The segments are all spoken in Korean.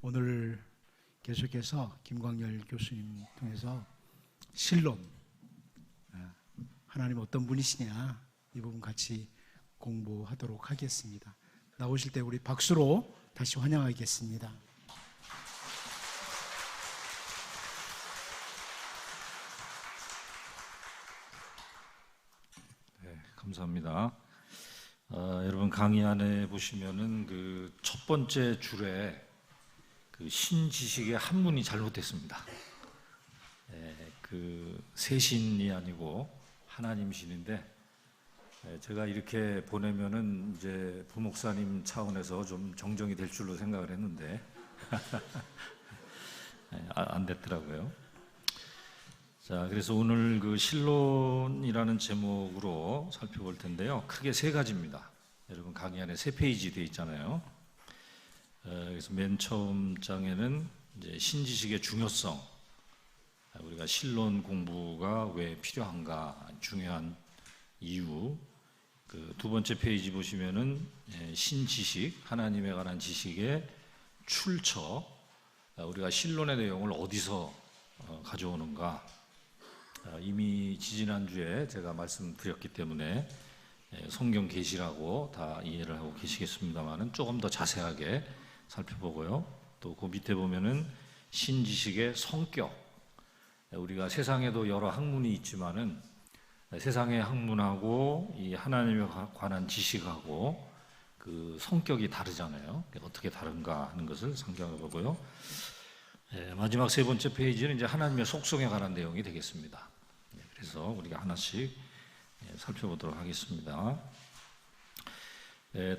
오늘 계속해서 김광열 교수님 통해서 신론, 하나님 어떤 분이시냐 이 부분 같이 공부하도록 하겠습니다. 나오실 때 우리 박수로 다시 환영하겠습니다. 네, 감사합니다. 여러분 강의 안에 보시면은 그 첫 번째 줄에 그 신지식의 한문이 잘못됐습니다. 그 세신이 아니고 하나님 신인데 제가 이렇게 보내면은 이제 부목사님 차원에서 좀 정정이 될 줄로 생각을 했는데 안 됐더라고요. 자, 그래서 오늘 그 신론이라는 제목으로 살펴볼 텐데요. 크게 세 가지입니다. 여러분 강의 안에 3페이지 되어 있잖아요. 그래서 맨 처음 장에는 이제 신지식의 중요성, 우리가 신론 공부가 왜 필요한가, 중요한 이유. 그 두 번째 페이지 보시면은 신지식, 하나님에 관한 지식의 출처, 우리가 신론의 내용을 어디서 가져오는가. 이미 지지난주에 제가 말씀드렸기 때문에 성경 계시라고 다 이해를 하고 계시겠습니다만은 조금 더 자세하게 살펴보고요. 또 그 밑에 보면은 신지식의 성격. 우리가 세상에도 여러 학문이 있지만은 세상의 학문하고 이 하나님에 관한 지식하고 그 성격이 다르잖아요. 어떻게 다른가 하는 것을 상기해 보고요. 마지막 세 번째 페이지는 이제 하나님의 속성에 관한 내용이 되겠습니다. 그래서 우리가 하나씩 살펴보도록 하겠습니다.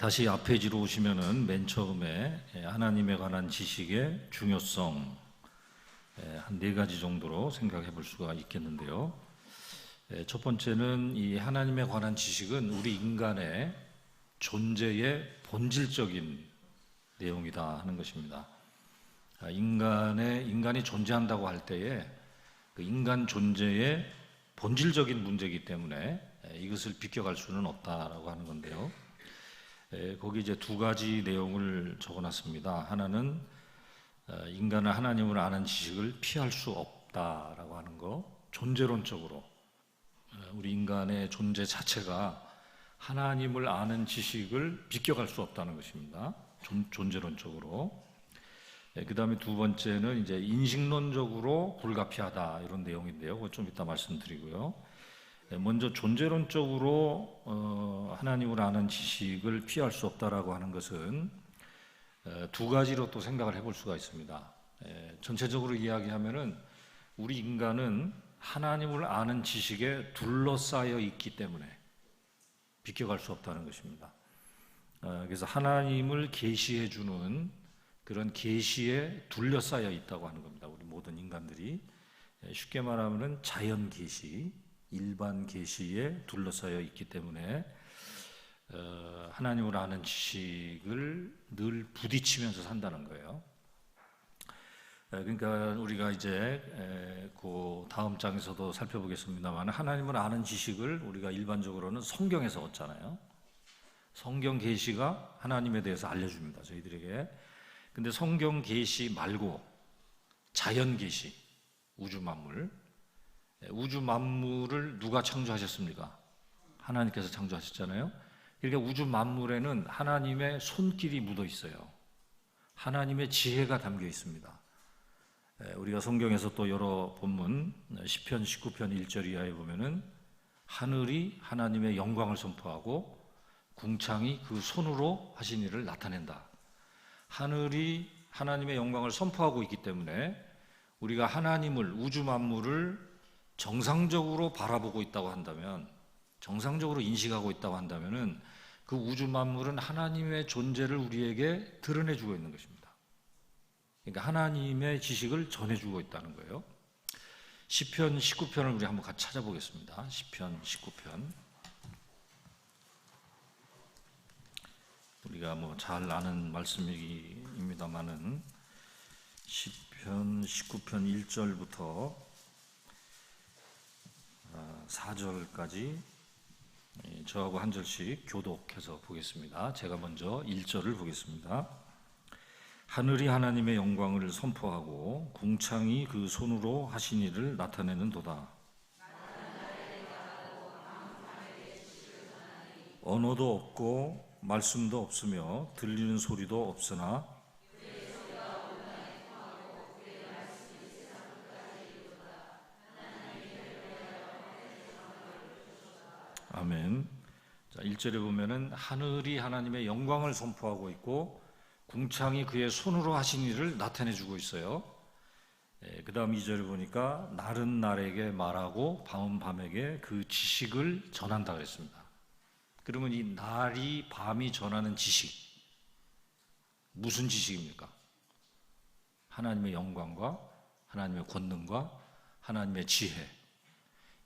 다시 앞 페이지로 오시면은 맨 처음에 하나님에 관한 지식의 중요성 한 4가지 정도로 생각해 볼 수가 있겠는데요. 첫 번째는 이 하나님에 관한 지식은 우리 인간의 존재의 본질적인 내용이다 하는 것입니다. 인간이 존재한다고 할 때에 그 인간 존재의 본질적인 문제이기 때문에 이것을 비껴갈 수는 없다라고 하는 건데요. 거기 이제 2가지 내용을 적어놨습니다. 하나는 인간은 하나님을 아는 지식을 피할 수 없다라고 하는 거, 존재론적으로 우리 인간의 존재 자체가 하나님을 아는 지식을 비껴갈 수 없다는 것입니다. 존재론적으로. 그 다음에 2번째는 이제 인식론적으로 불가피하다 이런 내용인데요. 그거 좀 이따 말씀드리고요. 먼저 존재론적으로 하나님을 아는 지식을 피할 수 없다라고 하는 것은 2가지로 또 생각을 해볼 수가 있습니다. 전체적으로 이야기하면은 우리 인간은 하나님을 아는 지식에 둘러싸여 있기 때문에 비껴갈 수 없다는 것입니다. 그래서 하나님을 계시해 주는 그런 계시에 둘러싸여 있다고 하는 겁니다. 우리 모든 인간들이 쉽게 말하면은 자연 계시, 일반 계시에 둘러싸여 있기 때문에 하나님을 아는 지식을 늘 부딪히면서 산다는 거예요. 그러니까 우리가 이제 그 다음 장에서도 살펴보겠습니다만 하나님을 아는 지식을 우리가 일반적으로는 성경에서 얻잖아요. 성경 계시가 하나님에 대해서 알려줍니다, 저희들에게. 근데 성경 계시 말고 자연 계시, 우주 만물을 누가 창조하셨습니까? 하나님께서 창조하셨잖아요. 그러니까 우주 만물에는 하나님의 손길이 묻어 있어요. 하나님의 지혜가 담겨 있습니다. 우리가 성경에서 또 여러 본문 시편 19편 1절 이하에 보면은 하늘이 하나님의 영광을 선포하고 궁창이 그 손으로 하신 일을 나타낸다. 하늘이 하나님의 영광을 선포하고 있기 때문에 우리가 하나님을, 우주 만물을 정상적으로 바라보고 있다고 한다면, 정상적으로 인식하고 있다고 한다면은 그 우주 만물은 하나님의 존재를 우리에게 드러내주고 있는 것입니다. 그러니까 하나님의 지식을 전해주고 있다는 거예요. 시편 19편을 우리 한번 같이 찾아보겠습니다. 시편 19편. 우리가 뭐 잘 아는 말씀입니다만은 시편 19편 1절부터 4절까지 저하고 한 절씩 교독해서 보겠습니다. 제가 먼저 1절을 보겠습니다. 하늘이 하나님의 영광을 선포하고 궁창이 그 손으로 하신 일을 나타내는도다. 언어도 없고 말씀도 없으며 들리는 소리도 없으나 아멘. 자, 1절에 보면은 하늘이 하나님의 영광을 선포하고 있고 궁창이 그의 손으로 하신 일을 나타내 주고 있어요. 그 다음 2절에 보니까 날은 날에게 말하고 밤은 밤에게 그 지식을 전한다 그랬습니다. 그러면 이 날이 밤이 전하는 지식, 무슨 지식입니까? 하나님의 영광과 하나님의 권능과 하나님의 지혜,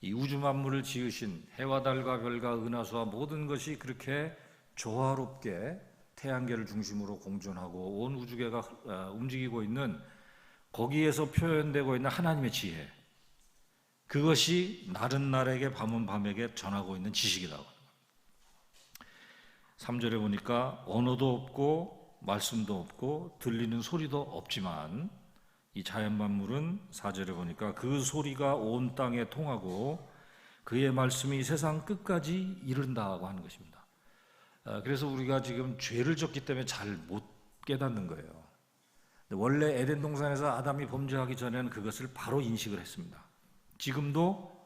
이 우주 만물을 지으신 해와 달과 별과 은하수와 모든 것이 그렇게 조화롭게 태양계를 중심으로 공존하고 온 우주계가 움직이고 있는, 거기에서 표현되고 있는 하나님의 지혜, 그것이 날은 날에게 밤은 밤에게 전하고 있는 지식이라고. 3절에 보니까 언어도 없고 말씀도 없고 들리는 소리도 없지만 이 자연 만물은 4절에 보니까 그 소리가 온 땅에 통하고 그의 말씀이 세상 끝까지 이른다고 하는 것입니다. 그래서 우리가 지금 죄를 졌기 때문에 잘 못 깨닫는 거예요. 원래 에덴 동산에서 아담이 범죄하기 전에는 그것을 바로 인식을 했습니다. 지금도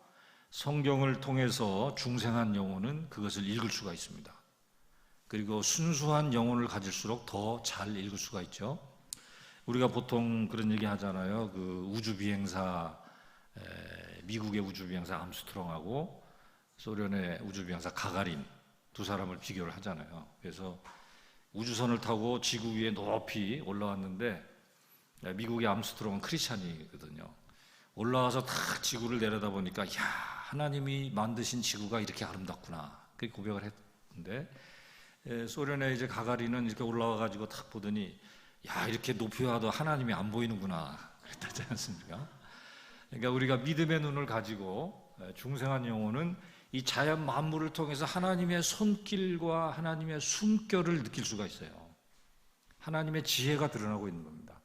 성경을 통해서 중생한 영혼은 그것을 읽을 수가 있습니다. 그리고 순수한 영혼을 가질수록 더 잘 읽을 수가 있죠. 우리가 보통 그런 얘기 하잖아요. 그 우주비행사, 미국의 우주비행사 암스트롱하고 소련의 우주비행사 가가린, 두 사람을 비교를 하잖아요. 그래서 우주선을 타고 지구 위에 높이 올라왔는데 미국의 암스트롱은 크리스찬이거든요. 올라와서 탁 지구를 내려다보니까 야, 하나님이 만드신 지구가 이렇게 아름답구나, 그렇게 고백을 했는데, 소련의 이제 가가린은 이렇게 올라와 가지고 탁 보더니 야, 이렇게 높이 와도 하나님이 안 보이는구나 그랬다지 않습니까? 그러니까 우리가 믿음의 눈을 가지고 중생한 영혼은 이 자연 만물을 통해서 하나님의 손길과 하나님의 숨결을 느낄 수가 있어요. 하나님의 지혜가 드러나고 있는 겁니다.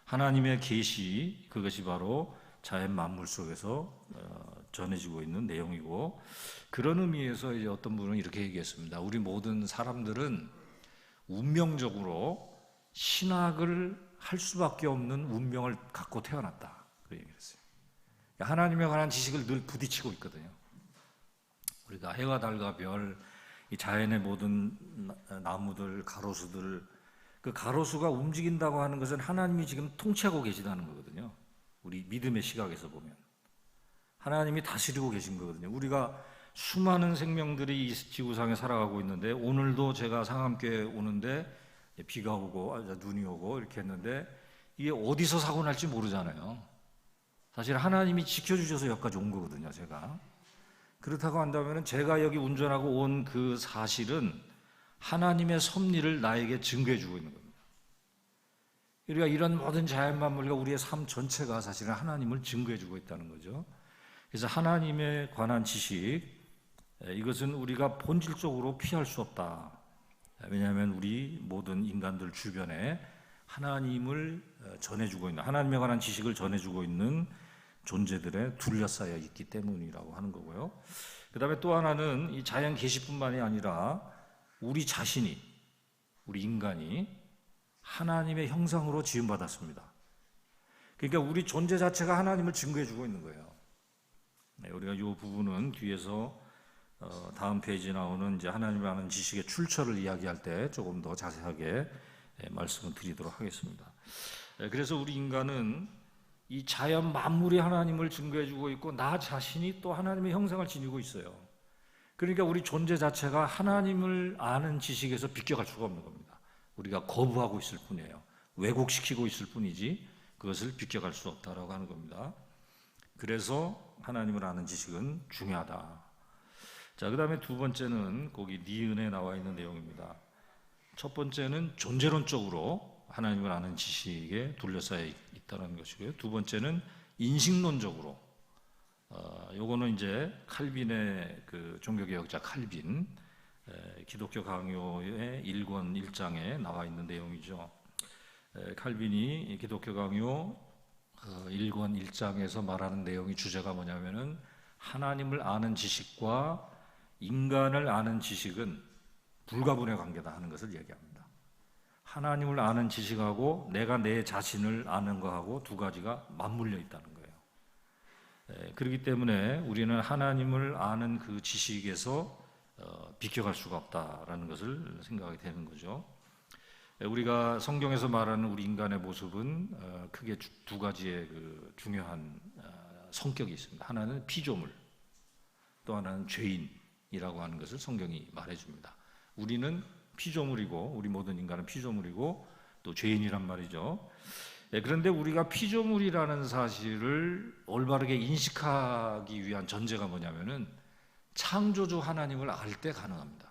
하나님의 계시, 그것이 바로 자연 만물 속에서 전해지고 있는 내용이고, 그런 의미에서 이제 어떤 분은 이렇게 얘기했습니다. 우리 모든 사람들은 운명적으로 신학을 할 수밖에 없는 운명을 갖고 태어났다, 그 얘기를 했어요. 하나님에 관한 지식을 늘 부딪히고 있거든요. 우리가 해와 달과 별, 이 자연의 모든 나무들, 가로수들, 그 가로수가 움직인다고 하는 것은 하나님이 지금 통치하고 계시다는 거거든요. 우리 믿음의 시각에서 보면 하나님이 다스리고 계신 거거든요. 우리가 수많은 생명들이 이 지구상에 살아가고 있는데, 오늘도 제가 상암교회 오는데 비가 오고 눈이 오고 이렇게 했는데 이게 어디서 사고 날지 모르잖아요. 사실 하나님이 지켜주셔서 여기까지 온 거거든요. 제가 그렇다고 한다면 제가 여기 운전하고 온 그 사실은 하나님의 섭리를 나에게 증거해 주고 있는 겁니다. 우리가 이런 모든 자연 만물과 우리의 삶 전체가 사실은 하나님을 증거해 주고 있다는 거죠. 그래서 하나님에 관한 지식, 이것은 우리가 본질적으로 피할 수 없다. 왜냐하면 우리 모든 인간들 주변에 하나님을 전해주고 있는, 하나님에 관한 지식을 전해주고 있는 존재들에 둘러싸여 있기 때문이라고 하는 거고요. 그 다음에 또 하나는 이 자연 계시뿐만이 아니라 우리 자신이, 우리 인간이 하나님의 형상으로 지음받았습니다. 그러니까 우리 존재 자체가 하나님을 증거해주고 있는 거예요. 우리가 이 부분은 뒤에서 다음 페이지에 나오는 이제 하나님에 관한 지식의 출처를 이야기할 때 조금 더 자세하게 말씀을 드리도록 하겠습니다. 그래서 우리 인간은 이 자연 만물이 하나님을 증거해주고 있고 나 자신이 또 하나님의 형상을 지니고 있어요. 그러니까 우리 존재 자체가 하나님을 아는 지식에서 비껴갈 수가 없는 겁니다. 우리가 거부하고 있을 뿐이에요. 왜곡시키고 있을 뿐이지 그것을 비껴갈 수 없다라고 하는 겁니다. 그래서 하나님을 아는 지식은 중요하다. 자, 그 다음에 두 번째는 거기 니은에 나와 있는 내용입니다. 첫 번째는 존재론적으로 하나님을 아는 지식에 둘러싸여 있다는 것이고요. 두 번째는 인식론적으로, 요거는 이제 칼빈의 그 종교개혁자 칼빈, 기독교 강요의 1권 1장에 나와 있는 내용이죠. 칼빈이 기독교 강요 1권 1장에서 말하는 내용이 주제가 뭐냐면은 하나님을 아는 지식과 인간을 아는 지식은 불가분의 관계다 하는 것을 얘기합니다. 하나님을 아는 지식하고 내가 내 자신을 아는 거하고 두 가지가 맞물려 있다는 거예요. 그렇기 때문에 우리는 하나님을 아는 그 지식에서 비껴갈 수가 없다라는 것을 생각하게 되는 거죠. 우리가 성경에서 말하는 우리 인간의 모습은 크게 두 가지의 그 중요한 성격이 있습니다. 하나는 피조물, 또 하나는 죄인이라고 하는 것을 성경이 말해줍니다. 우리는 피조물이고, 우리 모든 인간은 피조물이고 또 죄인이란 말이죠. 그런데 우리가 피조물이라는 사실을 올바르게 인식하기 위한 전제가 뭐냐면은 창조주 하나님을 알 때 가능합니다.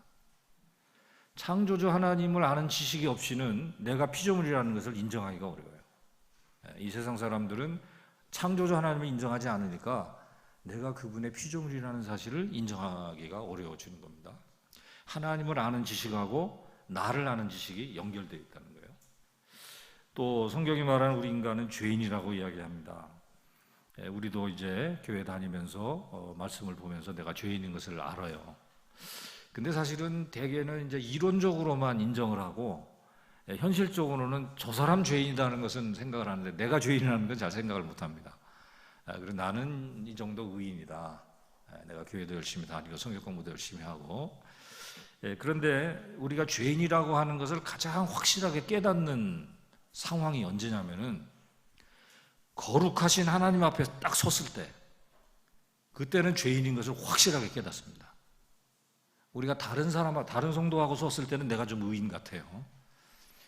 창조주 하나님을 아는 지식이 없이는 내가 피조물이라는 것을 인정하기가 어려워요. 이 세상 사람들은 창조주 하나님을 인정하지 않으니까 내가 그분의 피조물이라는 사실을 인정하기가 어려워지는 겁니다. 하나님을 아는 지식하고 나를 아는 지식이 연결되어 있다는 거예요. 또 성경이 말하는 우리 인간은 죄인이라고 이야기합니다. 우리도 이제 교회 다니면서 말씀을 보면서 내가 죄인인 것을 알아요. 근데 사실은 대개는 이제 이론적으로만 인정을 하고 현실적으로는 저 사람 죄인이라는 것은 생각을 하는데 내가 죄인이라는 건 잘 생각을 못 합니다. 그리고 나는 이 정도 의인이다. 내가 교회도 열심히 다니고 성경 공부도 열심히 하고. 그런데 우리가 죄인이라고 하는 것을 가장 확실하게 깨닫는 상황이 언제냐면은 거룩하신 하나님 앞에 딱 섰을 때, 그때는 죄인인 것을 확실하게 깨닫습니다. 우리가 다른 성도하고 섰을 때는 내가 좀 의인 같아요.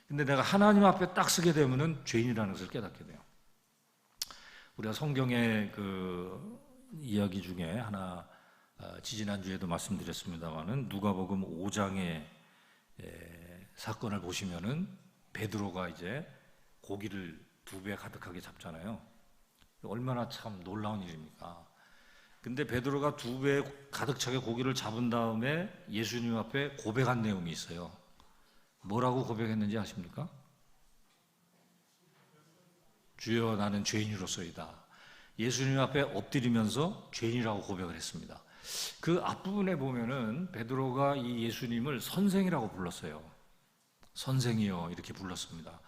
근데 내가 하나님 앞에 딱 서게 되면은 죄인이라는 것을 깨닫게 돼요. 우리가 성경의 그 이야기 중에 하나 지지난주에도 말씀드렸습니다만은 누가복음 5장의 사건을 보시면은 베드로가 이제 고기를 2배 가득하게 잡잖아요. 얼마나 참 놀라운 일입니까? 근데 베드로가 2배 가득 차게 고기를 잡은 다음에 예수님 앞에 고백한 내용이 있어요. 뭐라고 고백했는지 아십니까? 주여 나는 죄인으로서이다. 예수님 앞에 엎드리면서 죄인이라고 고백을 했습니다. 그 앞부분에 보면은 베드로가 이 예수님을 선생이라고 불렀어요. 선생이여 이렇게 불렀습니다.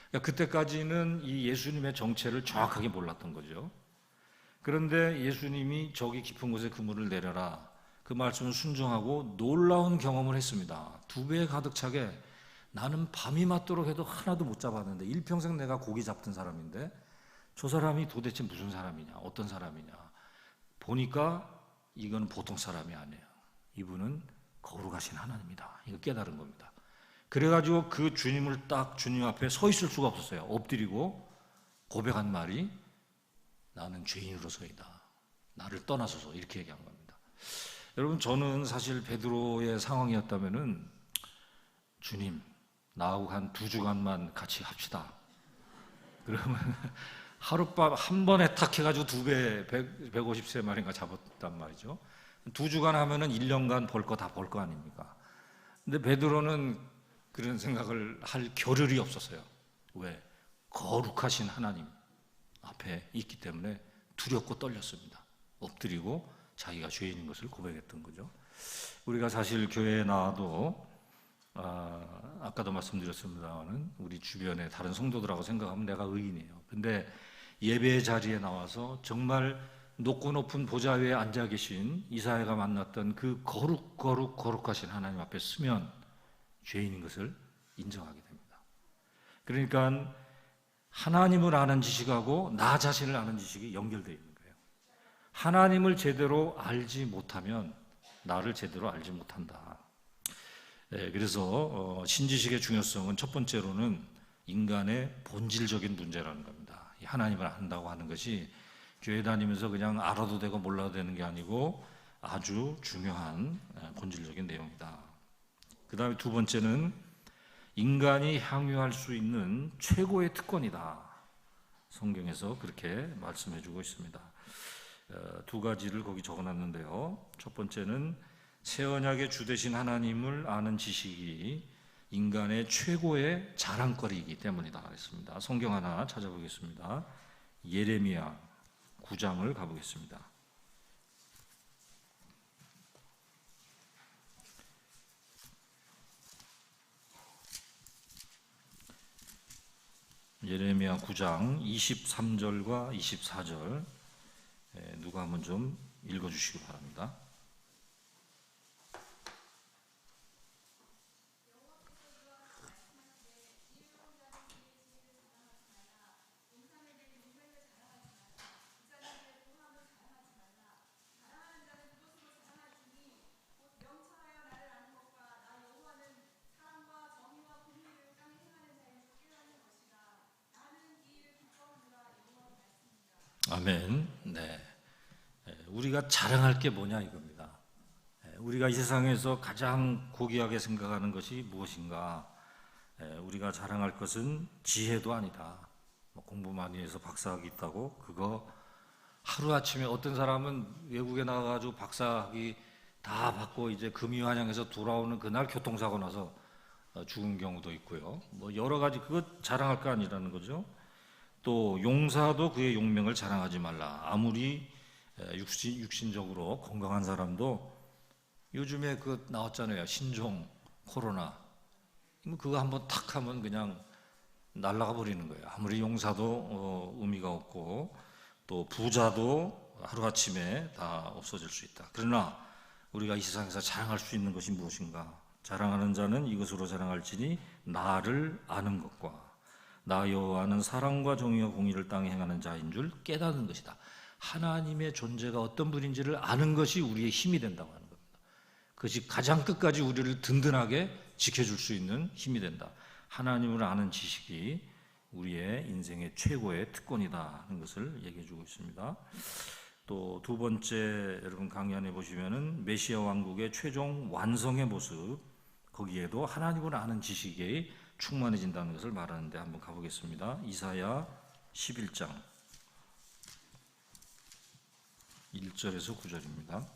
그러니까 그때까지는 이 예수님의 정체를 정확하게 몰랐던 거죠. 그런데 예수님이 저기 깊은 곳에 그물을 내려라, 그 말씀을 순종하고 놀라운 경험을 했습니다. 2배 가득 차게 나는 밤이 맞도록 해도 하나도 못 잡았는데 일평생 내가 고기 잡던 사람인데 저 사람이 도대체 무슨 사람이냐, 어떤 사람이냐 보니까 이건 보통 사람이 아니에요. 이분은 거룩하신 하나님이다. 이거 깨달은 겁니다. 그래가지고 그 주님을 딱 주님 앞에 서 있을 수가 없었어요. 엎드리고 고백한 말이 나는 죄인으로서이다. 나를 떠나소서 이렇게 얘기한 겁니다. 여러분 저는 사실 베드로의 상황이었다면은 주님 나하고 한 2주간만 같이 합시다. 그러면 하룻밤 한 번에 탁 해가지고 2배 150세마리인가 잡았단 말이죠. 2주간 하면은 1년간 벌 거 다 벌 거 아닙니까? 근데 베드로는 그런 생각을 할 겨를이 없었어요. 왜? 거룩하신 하나님 앞에 있기 때문에 두렵고 떨렸습니다. 엎드리고 자기가 죄인인 것을 고백했던 거죠. 우리가 사실 교회에 나와도 아까도 말씀드렸습니다마는 우리 주변에 다른 성도들하고 생각하면 내가 의인이에요. 근데 예배의 자리에 나와서 정말 높고 높은 보좌 위에 앉아 계신 이사야가 만났던 그 거룩하신 하나님 앞에 서면 죄인인 것을 인정하게 됩니다. 그러니까 하나님을 아는 지식하고 나 자신을 아는 지식이 연결되어 있는 거예요. 하나님을 제대로 알지 못하면 나를 제대로 알지 못한다. 그래서 신지식의 중요성은 첫 번째로는 인간의 본질적인 문제라는 겁니다. 하나님을 안다고 하는 것이 교회 다니면서 그냥 알아도 되고 몰라도 되는 게 아니고 아주 중요한 본질적인 내용이다. 그 다음에 두 번째는 인간이 향유할 수 있는 최고의 특권이다. 성경에서 그렇게 말씀해 주고 있습니다. 2가지를 거기 적어놨는데요. 첫 번째는 새 언약의 주 되신 하나님을 아는 지식이 인간의 최고의 자랑거리이기 때문이다 그랬습니다. 성경 하나 찾아보겠습니다. 예레미야 9장을 가보겠습니다. 예레미야 9장 23절과 24절 누가 한번 좀 읽어주시기 바랍니다. 아멘. 네. 우리가 자랑할 게 뭐냐 이겁니다. 우리가 이 세상에서 가장 고귀하게 생각하는 것이 무엇인가? 우리가 자랑할 것은 지혜도 아니다. 공부 많이 해서 박사학위 있다고 그거 하루아침에 어떤 사람은 외국에 나가가지고 박사학위 다 받고 이제 금이환영해서 돌아오는 그날 교통사고 나서 죽은 경우도 있고요. 뭐 여러 가지 그거 자랑할 거 아니라는 거죠. 또 용사도 그의 용명을 자랑하지 말라. 아무리 육신적으로 건강한 사람도 요즘에 그 나왔잖아요. 신종 코로나. 그거 한번 탁 하면 그냥 날아가 버리는 거예요. 아무리 용사도 의미가 없고 또 부자도 하루아침에 다 없어질 수 있다. 그러나 우리가 이 세상에서 자랑할 수 있는 것이 무엇인가? 자랑하는 자는 이것으로 자랑할지니 나를 아는 것과 나 여호와는 사랑과 정의와 공의를 땅에 행하는 자인 줄 깨닫는 것이다. 하나님의 존재가 어떤 분인지를 아는 것이 우리의 힘이 된다고 하는 겁니다. 그것이 가장 끝까지 우리를 든든하게 지켜줄 수 있는 힘이 된다. 하나님을 아는 지식이 우리의 인생의 최고의 특권이다 하는 것을 얘기해 주고 있습니다. 또 두 번째 여러분 강의 안에 보시면은 메시아 왕국의 최종 완성의 모습, 거기에도 하나님을 아는 지식이 충만해진다는 것을 말하는데 한번 가보겠습니다. 이사야 11장 1절에서 9절입니다.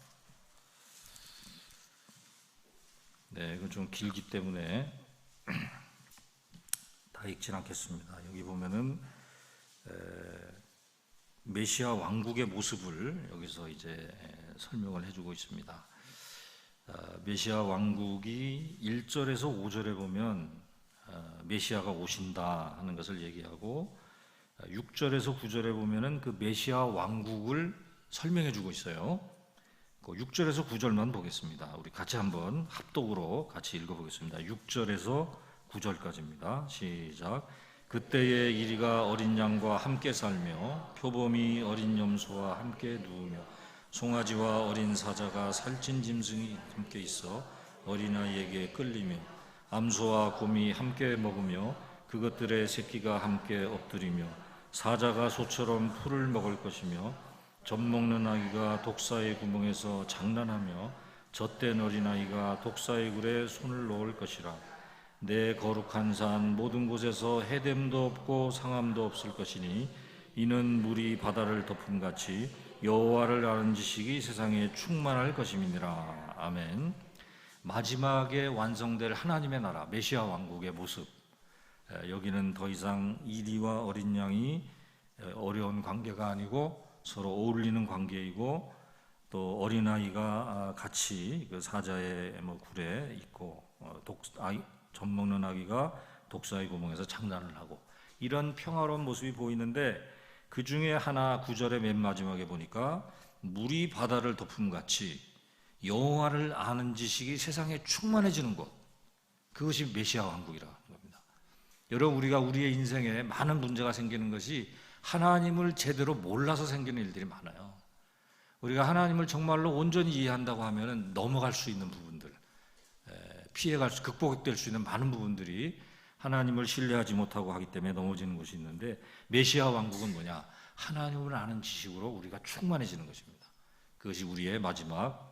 네, 이건 좀 길기 때문에 다 읽진 않겠습니다. 여기 보면은 메시아 왕국의 모습을 여기서 이제 설명을 해주고 있습니다. 메시아 왕국이 1절에서 5절에 보면 메시아가 오신다 하는 것을 얘기하고 6절에서 9절에 보면은 그 메시아 왕국을 설명해 주고 있어요. 그 6절에서 9절만 보겠습니다. 우리 같이 한번 합독으로 같이 읽어보겠습니다. 6절에서 9절까지입니다. 시작. 그때에 이리가 어린 양과 함께 살며 표범이 어린 염소와 함께 누우며 송아지와 어린 사자가 살찐 짐승이 함께 있어 어린아이에게 끌리며 암소와 곰이 함께 먹으며 그것들의 새끼가 함께 엎드리며 사자가 소처럼 풀을 먹을 것이며 젖먹는 아기가 독사의 구멍에서 장난하며 젖된 어린아이가 독사의 굴에 손을 놓을 것이라. 내 거룩한 산 모든 곳에서 해됨도 없고 상함도 없을 것이니 이는 물이 바다를 덮음같이 여호와를 아는 지식이 세상에 충만할 것임이니라. 아멘. 마지막에 완성될 하나님의 나라 메시아 왕국의 모습, 여기는 더 이상 이리와 어린 양이 어려운 관계가 아니고 서로 어울리는 관계이고 또 어린아이가 같이 그 사자의 굴에 있고 젖먹는 아기가 독사의 구멍에서 장난을 하고 이런 평화로운 모습이 보이는데 그 중에 하나 9절의 맨 마지막에 보니까 물이 바다를 덮음같이 여호와를 아는 지식이 세상에 충만해지는 곳, 그것이 메시아 왕국이라는 겁니다. 여러분, 우리가 우리의 인생에 많은 문제가 생기는 것이 하나님을 제대로 몰라서 생기는 일들이 많아요. 우리가 하나님을 정말로 온전히 이해한다고 하면 넘어갈 수 있는 부분들, 극복될 수 있는 많은 부분들이 하나님을 신뢰하지 못하고 하기 때문에 넘어지는 것이 있는데, 메시아 왕국은 뭐냐? 하나님을 아는 지식으로 우리가 충만해지는 것입니다. 그것이 우리의 마지막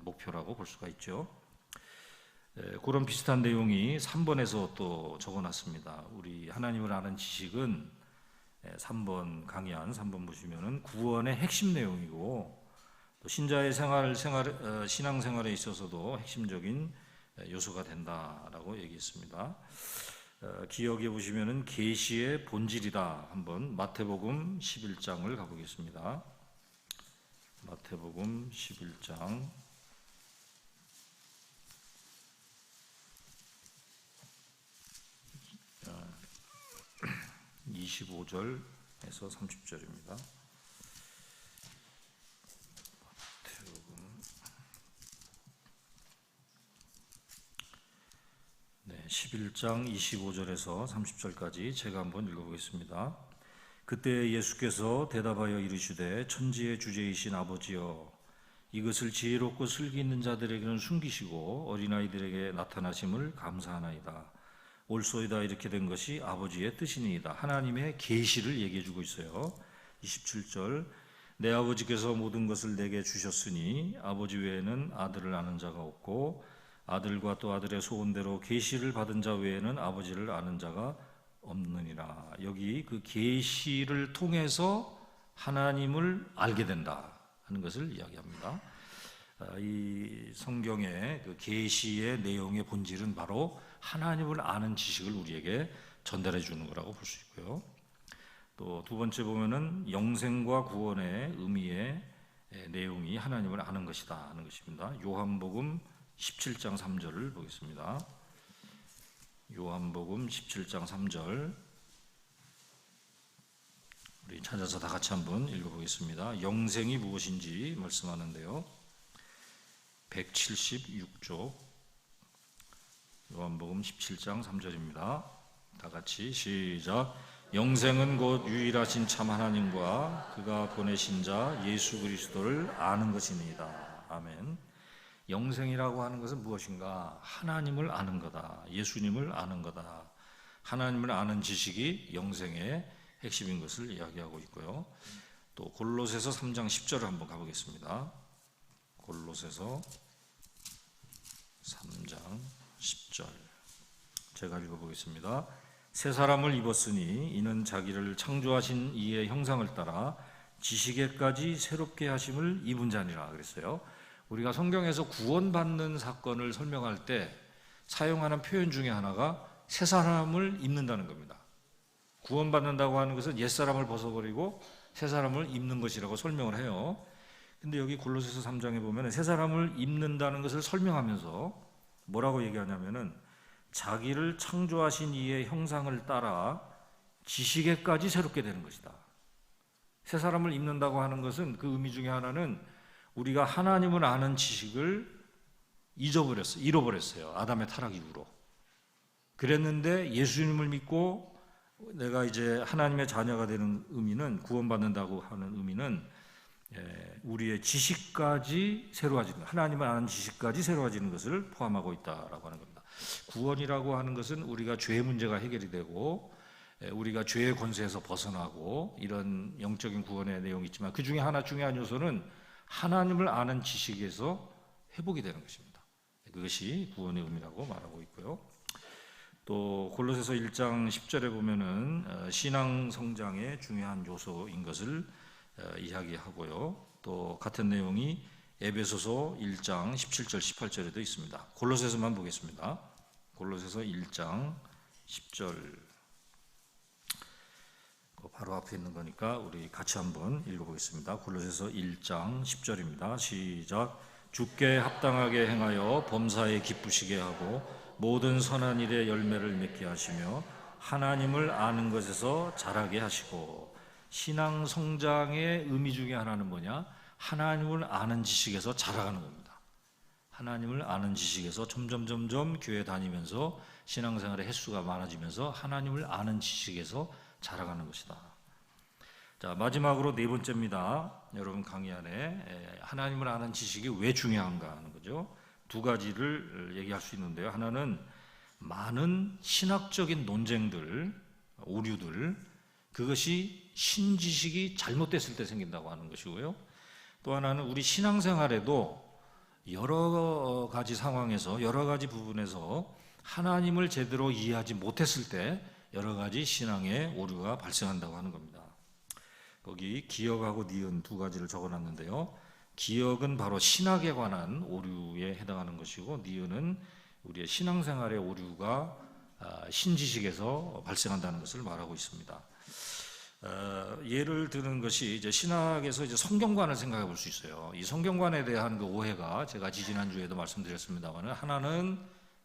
목표라고 볼 수가 있죠. 그런 비슷한 내용이 3번에서 또 적어놨습니다. 우리 하나님을 아는 지식은 3번 강의한 3번 보시면은 구원의 핵심 내용이고 또 신자의 신앙생활에 있어서도 핵심적인 요소가 된다라고 얘기했습니다. 기억해 보시면은 계시의 본질이다. 한번 마태복음 11장을 가보겠습니다. 마태복음 11장 25절에서 30절입니다. 11장 25절에서 30절까지 제가 한번 읽어보겠습니다. 그때 예수께서 대답하여 이르시되 천지의 주제이신 아버지여 이것을 지혜롭고 슬기 있는 자들에게는 숨기시고 어린아이들에게 나타나심을 감사하나이다. 옳소이다. 이렇게 된 것이 아버지의 뜻이니이다. 하나님의 계시를 얘기해 주고 있어요. 27절 내 아버지께서 모든 것을 내게 주셨으니 아버지 외에는 아들을 아는 자가 없고 아들과 또 아들의 소원대로 계시를 받은 자 외에는 아버지를 아는 자가 없느니라. 여기 그 계시를 통해서 하나님을 알게 된다 하는 것을 이야기합니다. 이 성경의 그 계시의 내용의 본질은 바로 하나님을 아는 지식을 우리에게 전달해 주는 거라고 볼 수 있고요. 또 두 번째 보면은 영생과 구원의 의미의 내용이 하나님을 아는 것이다 하는 것입니다. 요한복음 17장 3절을 보겠습니다. 요한복음 17장 3절 우리 찾아서 다 같이 한번 읽어보겠습니다. 영생이 무엇인지 말씀하는데요. 176쪽 요한복음 17장 3절입니다. 다 같이 시작. 영생은 곧 유일하신 참 하나님과 그가 보내신 자 예수 그리스도를 아는 것이니이다. 아멘. 영생이라고 하는 것은 무엇인가? 하나님을 아는 거다. 예수님을 아는 거다. 하나님을 아는 지식이 영생의 핵심인 것을 이야기하고 있고요. 또 골로새서 3장 10절을 한번 가보겠습니다. 골로새서 3장 10절 제가 읽어보겠습니다. 새 사람을 입었으니 이는 자기를 창조하신 이의 형상을 따라 지식에까지 새롭게 하심을 입은 자니라 그랬어요. 우리가 성경에서 구원받는 사건을 설명할 때 사용하는 표현 중에 하나가 새 사람을 입는다는 겁니다. 구원받는다고 하는 것은 옛사람을 벗어버리고 새 사람을 입는 것이라고 설명을 해요. 근데 여기 골로새서 3장에 보면 새 사람을 입는다는 것을 설명하면서 뭐라고 얘기하냐면은 자기를 창조하신 이의 형상을 따라 지식에까지 새롭게 되는 것이다. 새 사람을 입는다고 하는 것은 그 의미 중에 하나는 우리가 하나님을 아는 지식을 잃어버렸어요. 아담의 타락 이후로. 그랬는데 예수님을 믿고 내가 이제 하나님의 자녀가 되는 의미는, 구원받는다고 하는 의미는 우리의 지식까지 새로워지는, 하나님을 아는 지식까지 새로워지는 것을 포함하고 있다라고 하는 겁니다. 구원이라고 하는 것은 우리가 죄의 문제가 해결이 되고 우리가 죄의 권세에서 벗어나고 이런 영적인 구원의 내용이 있지만 그 중에 하나 중요한 요소는 하나님을 아는 지식에서 회복이 되는 것입니다. 그것이 구원의 의미라고 말하고 있고요. 또 골로새서 1장 10절에 보면은 신앙 성장의 중요한 요소인 것을 이야기하고요. 또 같은 내용이 에베소서 1장 17절 18절에도 있습니다. 골로새서만 보겠습니다. 골로새서 1장 10절 바로 앞에 있는 거니까 우리 같이 한번 읽어보겠습니다. 골로새서 1장 10절입니다. 시작. 주께 합당하게 행하여 범사에 기쁘시게 하고 모든 선한 일에 열매를 맺게 하시며 하나님을 아는 것에서 자라게 하시고. 신앙 성장의 의미 중에 하나는 뭐냐? 하나님을 아는 지식에서 자라가는 겁니다. 하나님을 아는 지식에서 점점 교회 다니면서 신앙생활의 횟수가 많아지면서 하나님을 아는 지식에서 자라가는 것이다. 자, 마지막으로 네 번째입니다. 여러분 강의 안에 하나님을 아는 지식이 왜 중요한가 하는 거죠. 두 가지를 얘기할 수 있는데요. 하나는 많은 신학적인 논쟁들, 오류들, 그것이 신지식이 잘못됐을 때 생긴다고 하는 것이고요. 또 하나는 우리 신앙생활에도 여러 가지 상황에서 여러 가지 부분에서 하나님을 제대로 이해하지 못했을 때 여러 가지 신앙의 오류가 발생한다고 하는 겁니다. 거기 기억하고 니은 두 가지를 적어놨는데요. 기억은 바로 신학에 관한 오류에 해당하는 것이고 니은은 우리의 신앙생활의 오류가 신지식에서 발생한다는 것을 말하고 있습니다. 예를 드는 것이 이제 신학에서 이제 성경관을 생각해 볼 수 있어요. 이 성경관에 대한 그 오해가 제가 지지난주에도 말씀드렸습니다만, 하나는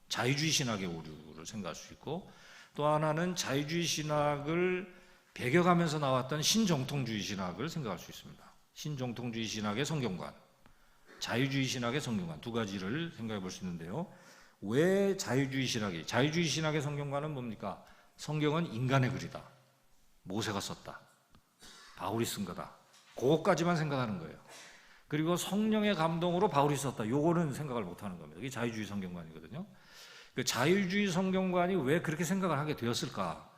자유주의 신학의 오류를 생각할 수 있고, 또 하나는 자유주의 신학을 배겨가면서 나왔던 신정통주의 신학을 생각할 수 있습니다. 신정통주의 신학의 성경관, 자유주의 신학의 성경관, 두 가지를 생각해 볼 수 있는데요. 왜 자유주의 신학의 성경관은 뭡니까? 성경은 인간의 글이다, 모세가 썼다, 바울이 쓴 거다, 그것까지만 생각하는 거예요. 그리고 성령의 감동으로 바울이 썼다, 요거는 생각을 못하는 겁니다. 이게 자유주의 성경관이거든요. 그 자유주의 성경관이 왜 그렇게 생각을 하게 되었을까?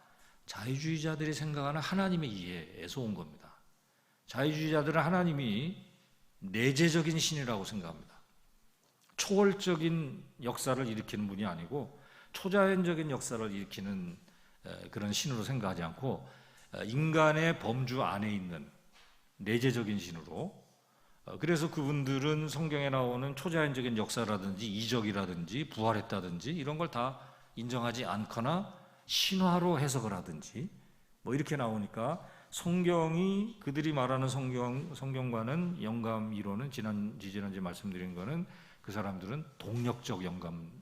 자유주의자들이 생각하는 하나님의 이해에서 온 겁니다. 자유주의자들은 하나님이 내재적인 신이라고 생각합니다. 초월적인 역사를 일으키는 분이 아니고 초자연적인 역사를 일으키는 그런 신으로 생각하지 않고, 인간의 범주 안에 있는 내재적인 신으로, 그래서 그분들은 성경에 나오는 초자연적인 역사라든지 이적이라든지 부활했다든지 이런 걸 다 인정하지 않거나 신화로 해석을 하든지 뭐 이렇게 나오니까, 성경이 그들이 말하는 성경과는 영감 이론은 지난주에 말씀드린 거는, 그 사람들은 동력적 영감론을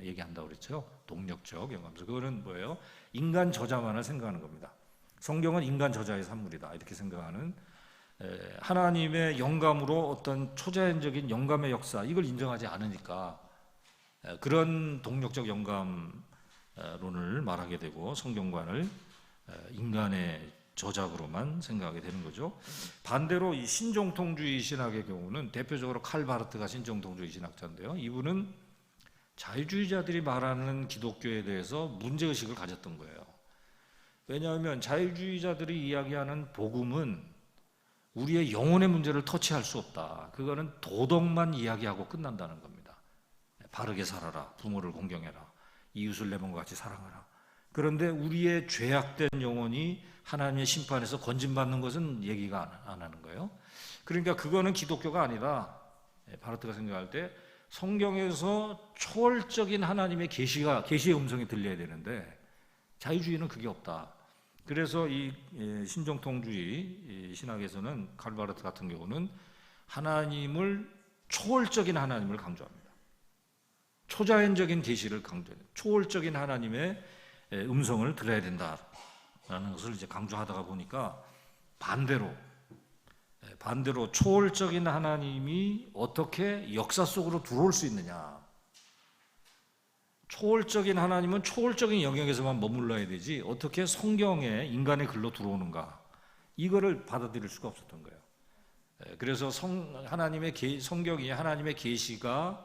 얘기한다고 그랬죠. 동력적 영감. 그거는 뭐예요? 인간 저자만을 생각하는 겁니다. 성경은 인간 저자의 산물이다, 이렇게 생각하는, 하나님의 영감으로 어떤 초자연적인 영감의 역사, 이걸 인정하지 않으니까 그런 동력적 영감론을 말하게 되고, 성경관을 인간의 저작으로만 생각하게 되는 거죠. 반대로 이 신정통주의 신학의 경우는 대표적으로 칼 바르트가 신정통주의 신학자인데요. 이분은 자유주의자들이 말하는 기독교에 대해서 문제의식을 가졌던 거예요. 왜냐하면 자유주의자들이 이야기하는 복음은 우리의 영혼의 문제를 터치할 수 없다, 그거는 도덕만 이야기하고 끝난다는 겁니다. 바르게 살아라, 부모를 공경해라, 이웃을 내 몸과 같이 사랑하라. 그런데 우리의 죄악된 영혼이 하나님의 심판에서 건진받는 것은 얘기가 안 하는 거예요. 그러니까 그거는 기독교가 아니라, 바르트가 생각할 때 성경에서 초월적인 하나님의 계시의 음성이 들려야 되는데 자유주의는 그게 없다. 그래서 이 신정통주의 신학에서는 칼 바르트 같은 경우는 초월적인 하나님을 강조합니다. 초자연적인 계시를 강조해요. 초월적인 하나님의 음성을 들어야 된다라는 것을 이제 강조하다가 보니까, 반대로 초월적인 하나님이 어떻게 역사 속으로 들어올 수 있느냐, 초월적인 하나님은 초월적인 영역에서만 머물러야 되지 어떻게 성경에 인간의 글로 들어오는가, 이거를 받아들일 수가 없었던 거예요. 그래서 성경이 하나님의 계시가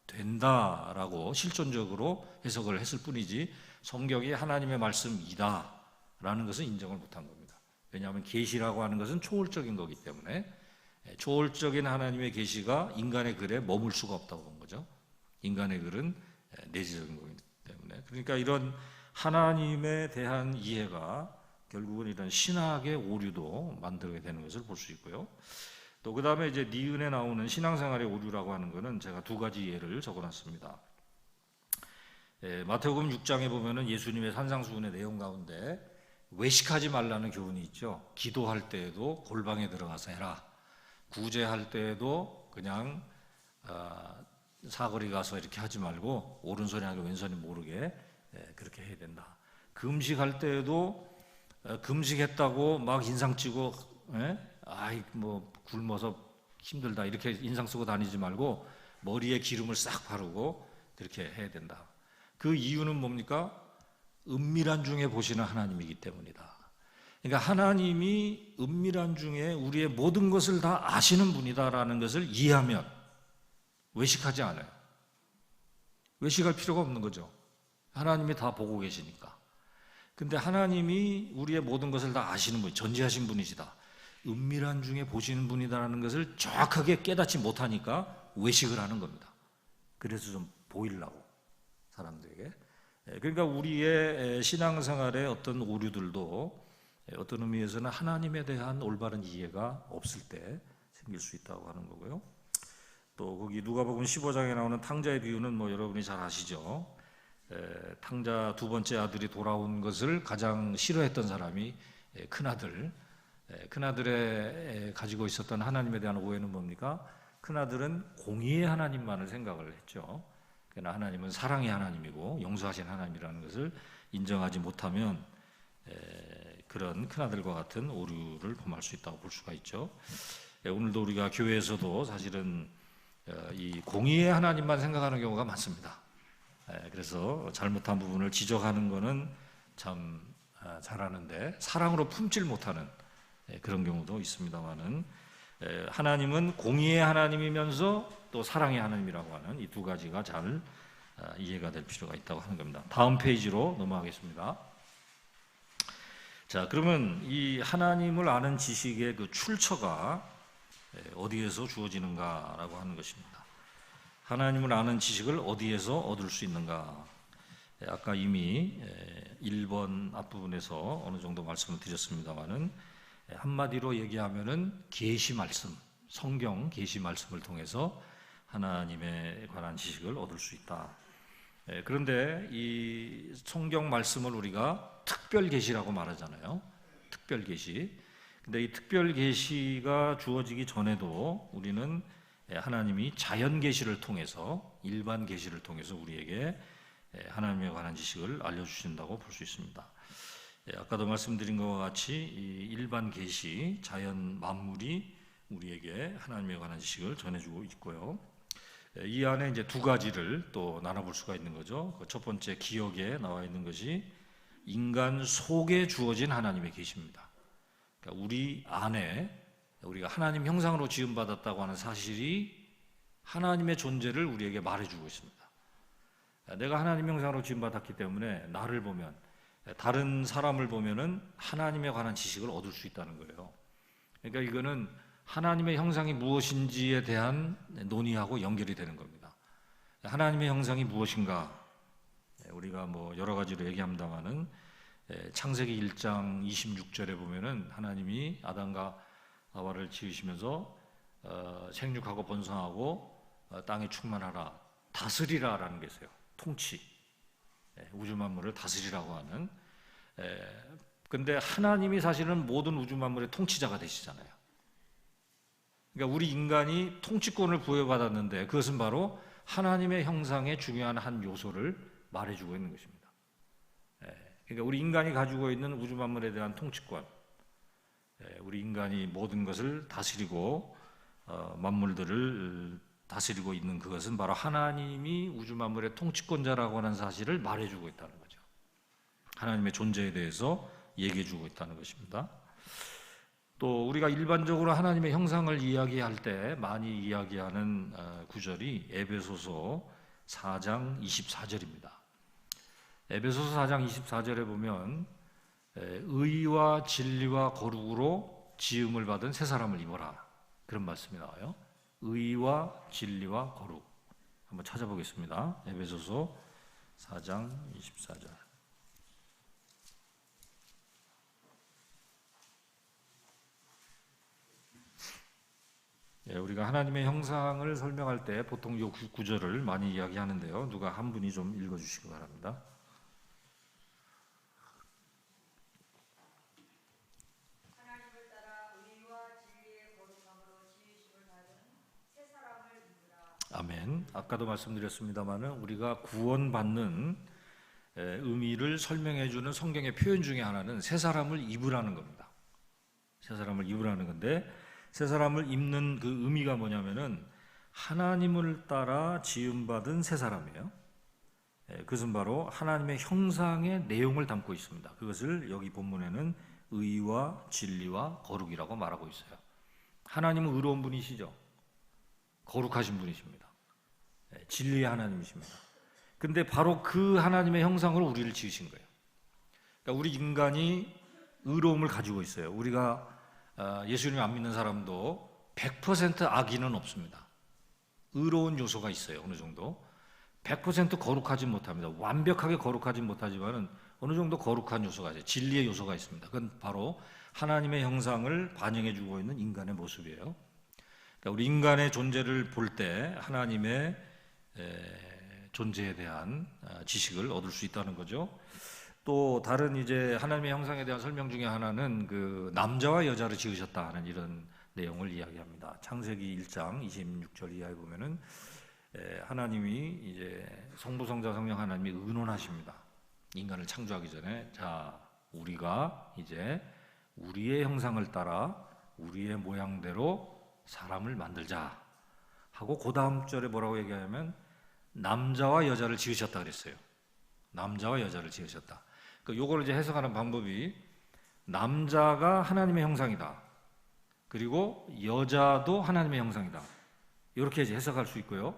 된다라고 실존적으로 해석을 했을 뿐이지, 성경이 하나님의 말씀이다라는 것은 인정을 못한 겁니다. 왜냐하면 계시라고 하는 것은 초월적인 거기 때문에, 초월적인 하나님의 계시가 인간의 글에 머물 수가 없다고 본 거죠. 인간의 글은 내재적인 거기 때문에. 그러니까 이런 하나님에 대한 이해가 결국은 이런 신학의 오류도 만들게 되는 것을 볼 수 있고요. 또 그 다음에 이제 니은에 나오는 신앙생활의 오류라고 하는 것은 제가 두 가지 예를 적어놨습니다. 마태복음 6장에 보면은 예수님의 산상수훈의 내용 가운데 외식하지 말라는 교훈이 있죠. 기도할 때에도 골방에 들어가서 해라. 구제할 때에도 그냥 사거리 가서 이렇게 하지 말고 오른손이 아니고 왼손이 모르게 그렇게 해야 된다. 금식할 때에도 금식했다고 막 인상 찌고 뭐 굶어서 힘들다 이렇게 인상 쓰고 다니지 말고 머리에 기름을 싹 바르고 그렇게 해야 된다. 그 이유는 뭡니까? 은밀한 중에 보시는 하나님이기 때문이다. 그러니까 하나님이 은밀한 중에 우리의 모든 것을 다 아시는 분이다라는 것을 이해하면 외식하지 않아요. 외식할 필요가 없는 거죠. 하나님이 다 보고 계시니까. 근데 하나님이 우리의 모든 것을 다 아시는 분, 전지하신 분이시다, 은밀한 중에 보시는 분이다라는 것을 정확하게 깨닫지 못하니까 외식을 하는 겁니다. 그래서 좀 보이려고 사람들에게. 그러니까 우리의 신앙생활의 어떤 오류들도 어떤 의미에서는 하나님에 대한 올바른 이해가 없을 때 생길 수 있다고 하는 거고요. 또 거기 누가복음 15장에 나오는 탕자의 비유는 뭐 여러분이 잘 아시죠. 탕자 두 번째 아들이 돌아온 것을 가장 싫어했던 사람이 큰아들. 큰아들의 가지고 있었던 하나님에 대한 오해는 뭡니까? 큰아들은 공의의 하나님만을 생각을 했죠. 그러나 하나님은 사랑의 하나님이고 용서하신 하나님이라는 것을 인정하지 못하면 그런 큰아들과 같은 오류를 범할 수 있다고 볼 수가 있죠. 오늘도 우리가 교회에서도 사실은 이 공의의 하나님만 생각하는 경우가 많습니다. 그래서 잘못한 부분을 지적하는 것은 참 잘하는데 사랑으로 품질 못하는 그런 경우도 있습니다만은 하나님은 공의의 하나님이면서 또 사랑의 하나님이라고 하는 이 두 가지가 잘 이해가 될 필요가 있다고 하는 겁니다. 다음 페이지로 넘어가겠습니다. 자, 그러면 이 하나님을 아는 지식의 그 출처가 어디에서 주어지는가라고 하는 것입니다. 하나님을 아는 지식을 어디에서 얻을 수 있는가? 아까 이미 1번 앞부분에서 어느 정도 말씀을 드렸습니다만은 한마디로 얘기하면은 계시 말씀, 성경 계시 말씀을 통해서 하나님에 관한 지식을 얻을 수 있다. 그런데 이 성경 말씀을 우리가 특별 계시라고 말하잖아요. 특별 계시. 근데 이 특별 계시가 주어지기 전에도 우리는 하나님이 자연 계시를 통해서 일반 계시를 통해서 우리에게 하나님에 관한 지식을 알려주신다고 볼 수 있습니다. 아까도 말씀드린 것과 같이 이 일반 계시, 자연 만물이 우리에게 하나님에 관한 지식을 전해주고 있고요. 이 안에 이제 두 가지를 또 나눠볼 수가 있는 거죠. 첫 번째 기억에 나와 있는 것이 인간 속에 주어진 하나님의 계시입니다. 그러니까 우리 안에 우리가 하나님 형상으로 지음받았다고 하는 사실이 하나님의 존재를 우리에게 말해주고 있습니다. 내가 하나님 형상으로 지음받았기 때문에 나를 보면 다른 사람을 보면은 하나님에 관한 지식을 얻을 수 있다는 거예요. 그러니까 이거는 하나님의 형상이 무엇인지에 대한 논의하고 연결이 되는 겁니다. 하나님의 형상이 무엇인가? 우리가 뭐 여러 가지로 얘기합니다만은 창세기 1장 26절에 보면은 하나님이 아담과 하와를 지으시면서 생육하고 번성하고 땅에 충만하라, 다스리라라는 게 있어요. 통치, 우주 만물을 다스리라고 하는. 근데 하나님이 사실은 모든 우주 만물의 통치자가 되시잖아요. 그러니까 우리 인간이 통치권을 부여받았는데 그것은 바로 하나님의 형상의 중요한 한 요소를 말해주고 있는 것입니다. 그러니까 우리 인간이 가지고 있는 우주 만물에 대한 통치권, 우리 인간이 모든 것을 다스리고 만물들을 다스리고 있는 그것은 바로 하나님이 우주 만물의 통치권자라고 하는 사실을 말해주고 있다는 거죠. 하나님의 존재에 대해서 얘기해주고 있다는 것입니다. 또 우리가 일반적으로 하나님의 형상을 이야기할 때 많이 이야기하는 구절이 에베소서 4장 24절입니다. 에베소서 4장 24절에 보면 의와 진리와 거룩으로 지음을 받은 새 사람을 입어라, 그런 말씀이 나와요. 의와 진리와 거룩. 한번 찾아보겠습니다. 에베소서 4장 24절. 우리가 하나님의 형상을 설명할 때 보통 이 구절을 많이 이야기하는데요. 누가 한 분이 좀 읽어주시기 바랍니다. 하나님을 따라 의와 진리의 거룩함으로 지으심을 받은 새 사람을 입으라. 아멘. 아까도 말씀드렸습니다마는 우리가 구원받는 의미를 설명해주는 성경의 표현 중에 하나는 새 사람을 입으라는 겁니다. 새 사람을 입으라는 건데, 새 사람을 입는 그 의미가 뭐냐면은 하나님을 따라 지음받은 새 사람이에요. 그것은 바로 하나님의 형상의 내용을 담고 있습니다. 그것을 여기 본문에는 의와 진리와 거룩이라고 말하고 있어요. 하나님은 의로운 분이시죠. 거룩하신 분이십니다. 진리의 하나님이십니다. 근데 바로 그 하나님의 형상으로 우리를 지으신 거예요. 그러니까 우리 인간이 의로움을 가지고 있어요. 우리가 예수님 안 믿는 사람도 100% 악의는 없습니다. 의로운 요소가 있어요. 어느 정도 100% 거룩하지 못합니다. 완벽하게 거룩하지 못하지만은 어느 정도 거룩한 요소가 있어요. 진리의 요소가 있습니다. 그건 바로 하나님의 형상을 반영해주고 있는 인간의 모습이에요. 그러니까 우리 인간의 존재를 볼 때 하나님의 존재에 대한 지식을 얻을 수 있다는 거죠. 또 다른 이제 하나님의 형상에 대한 설명 중에 하나는 그 남자와 여자를 지으셨다 하는 이런 내용을 이야기합니다. 창세기 1장 26절 이하에 보면은 하나님이 이제 성부 성자 성령 하나님이 의논하십니다. 인간을 창조하기 전에 자 우리가 이제 우리의 형상을 따라 우리의 모양대로 사람을 만들자 하고 그 다음 절에 뭐라고 얘기하냐면 남자와 여자를 지으셨다 그랬어요. 남자와 여자를 지으셨다. 요거를 이제 해석하는 방법이 남자가 하나님의 형상이다. 그리고 여자도 하나님의 형상이다. 이렇게 이제 해석할 수 있고요.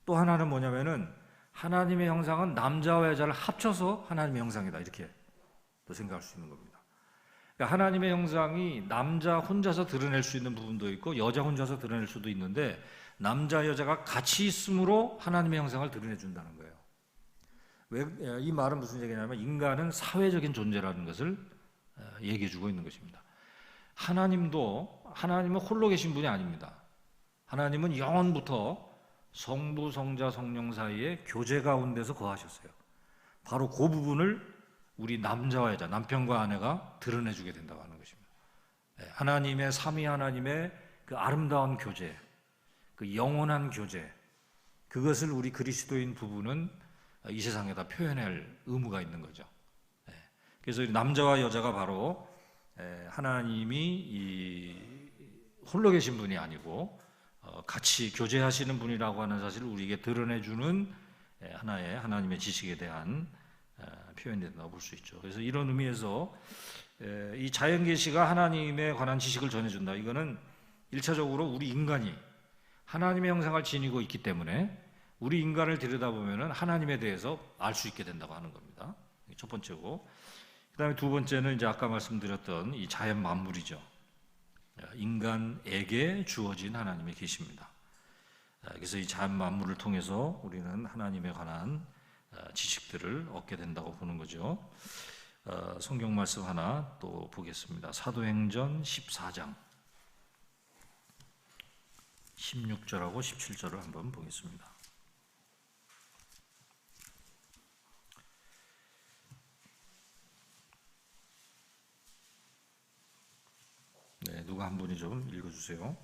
또 하나는 뭐냐면은 하나님의 형상은 남자와 여자를 합쳐서 하나님의 형상이다. 이렇게 또 생각할 수 있는 겁니다. 그러니까 하나님의 형상이 남자 혼자서 드러낼 수 있는 부분도 있고 여자 혼자서 드러낼 수도 있는데 남자 여자가 같이 있음으로 하나님의 형상을 드러내준다는 거예요. 왜 이 말은 무슨 얘기냐면 인간은 사회적인 존재라는 것을 얘기해주고 있는 것입니다. 하나님은 홀로 계신 분이 아닙니다. 하나님은 영원부터 성부, 성자, 성령 사이에 교제 가운데서 거하셨어요. 바로 그 부분을 우리 남자와 여자, 남편과 아내가 드러내주게 된다고 하는 것입니다. 하나님의 삼위 하나님의 그 아름다운 교제, 그 영원한 교제, 그것을 우리 그리스도인 부부는 이 세상에다 표현할 의무가 있는 거죠. 그래서 남자와 여자가 바로 하나님이 홀로 계신 분이 아니고 같이 교제하시는 분이라고 하는 사실을 우리에게 드러내주는 하나의 하나님의 지식에 대한 표현이 된다고 볼 수 있죠. 그래서 이런 의미에서 이 자연계시가 하나님에 관한 지식을 전해준다. 이거는 1차적으로 우리 인간이 하나님의 형상을 지니고 있기 때문에 우리 인간을 들여다보면 하나님에 대해서 알 수 있게 된다고 하는 겁니다. 첫 번째고, 그 다음에 두 번째는 이제 아까 말씀드렸던 이 자연 만물이죠. 인간에게 주어진 하나님의 계시입니다. 그래서 이 자연 만물을 통해서 우리는 하나님에 관한 지식들을 얻게 된다고 보는 거죠. 성경 말씀 하나 또 보겠습니다. 사도행전 14장 16절하고 17절을 한번 보겠습니다. 네, 누가 한 분이 좀 읽어주세요.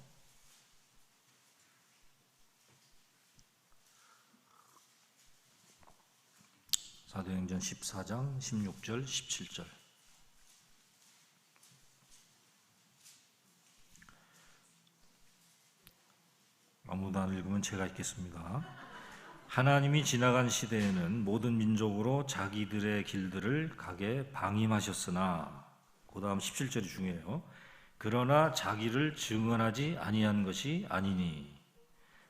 사도행전 14장 16절 17절. 아무도 안 읽으면 제가 읽겠습니다. 하나님이 지나간 시대에는 모든 민족으로 자기들의 길들을 가게 방임하셨으나, 그 다음 17절이 중요해요. 그러나 자기를 증언하지 아니한 것이 아니니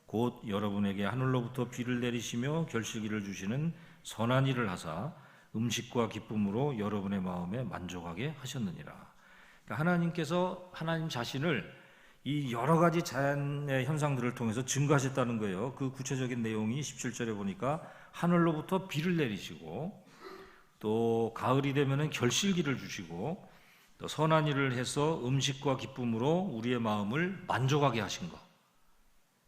곧 여러분에게 하늘로부터 비를 내리시며 결실기를 주시는 선한 일을 하사 음식과 기쁨으로 여러분의 마음에 만족하게 하셨느니라. 그러니까 하나님께서 하나님 자신을 이 여러 가지 자연의 현상들을 통해서 증거하셨다는 거예요. 그 구체적인 내용이 17절에 보니까 하늘로부터 비를 내리시고, 또 가을이 되면은 결실기를 주시고, 또 선한 일을 해서 음식과 기쁨으로 우리의 마음을 만족하게 하신 것.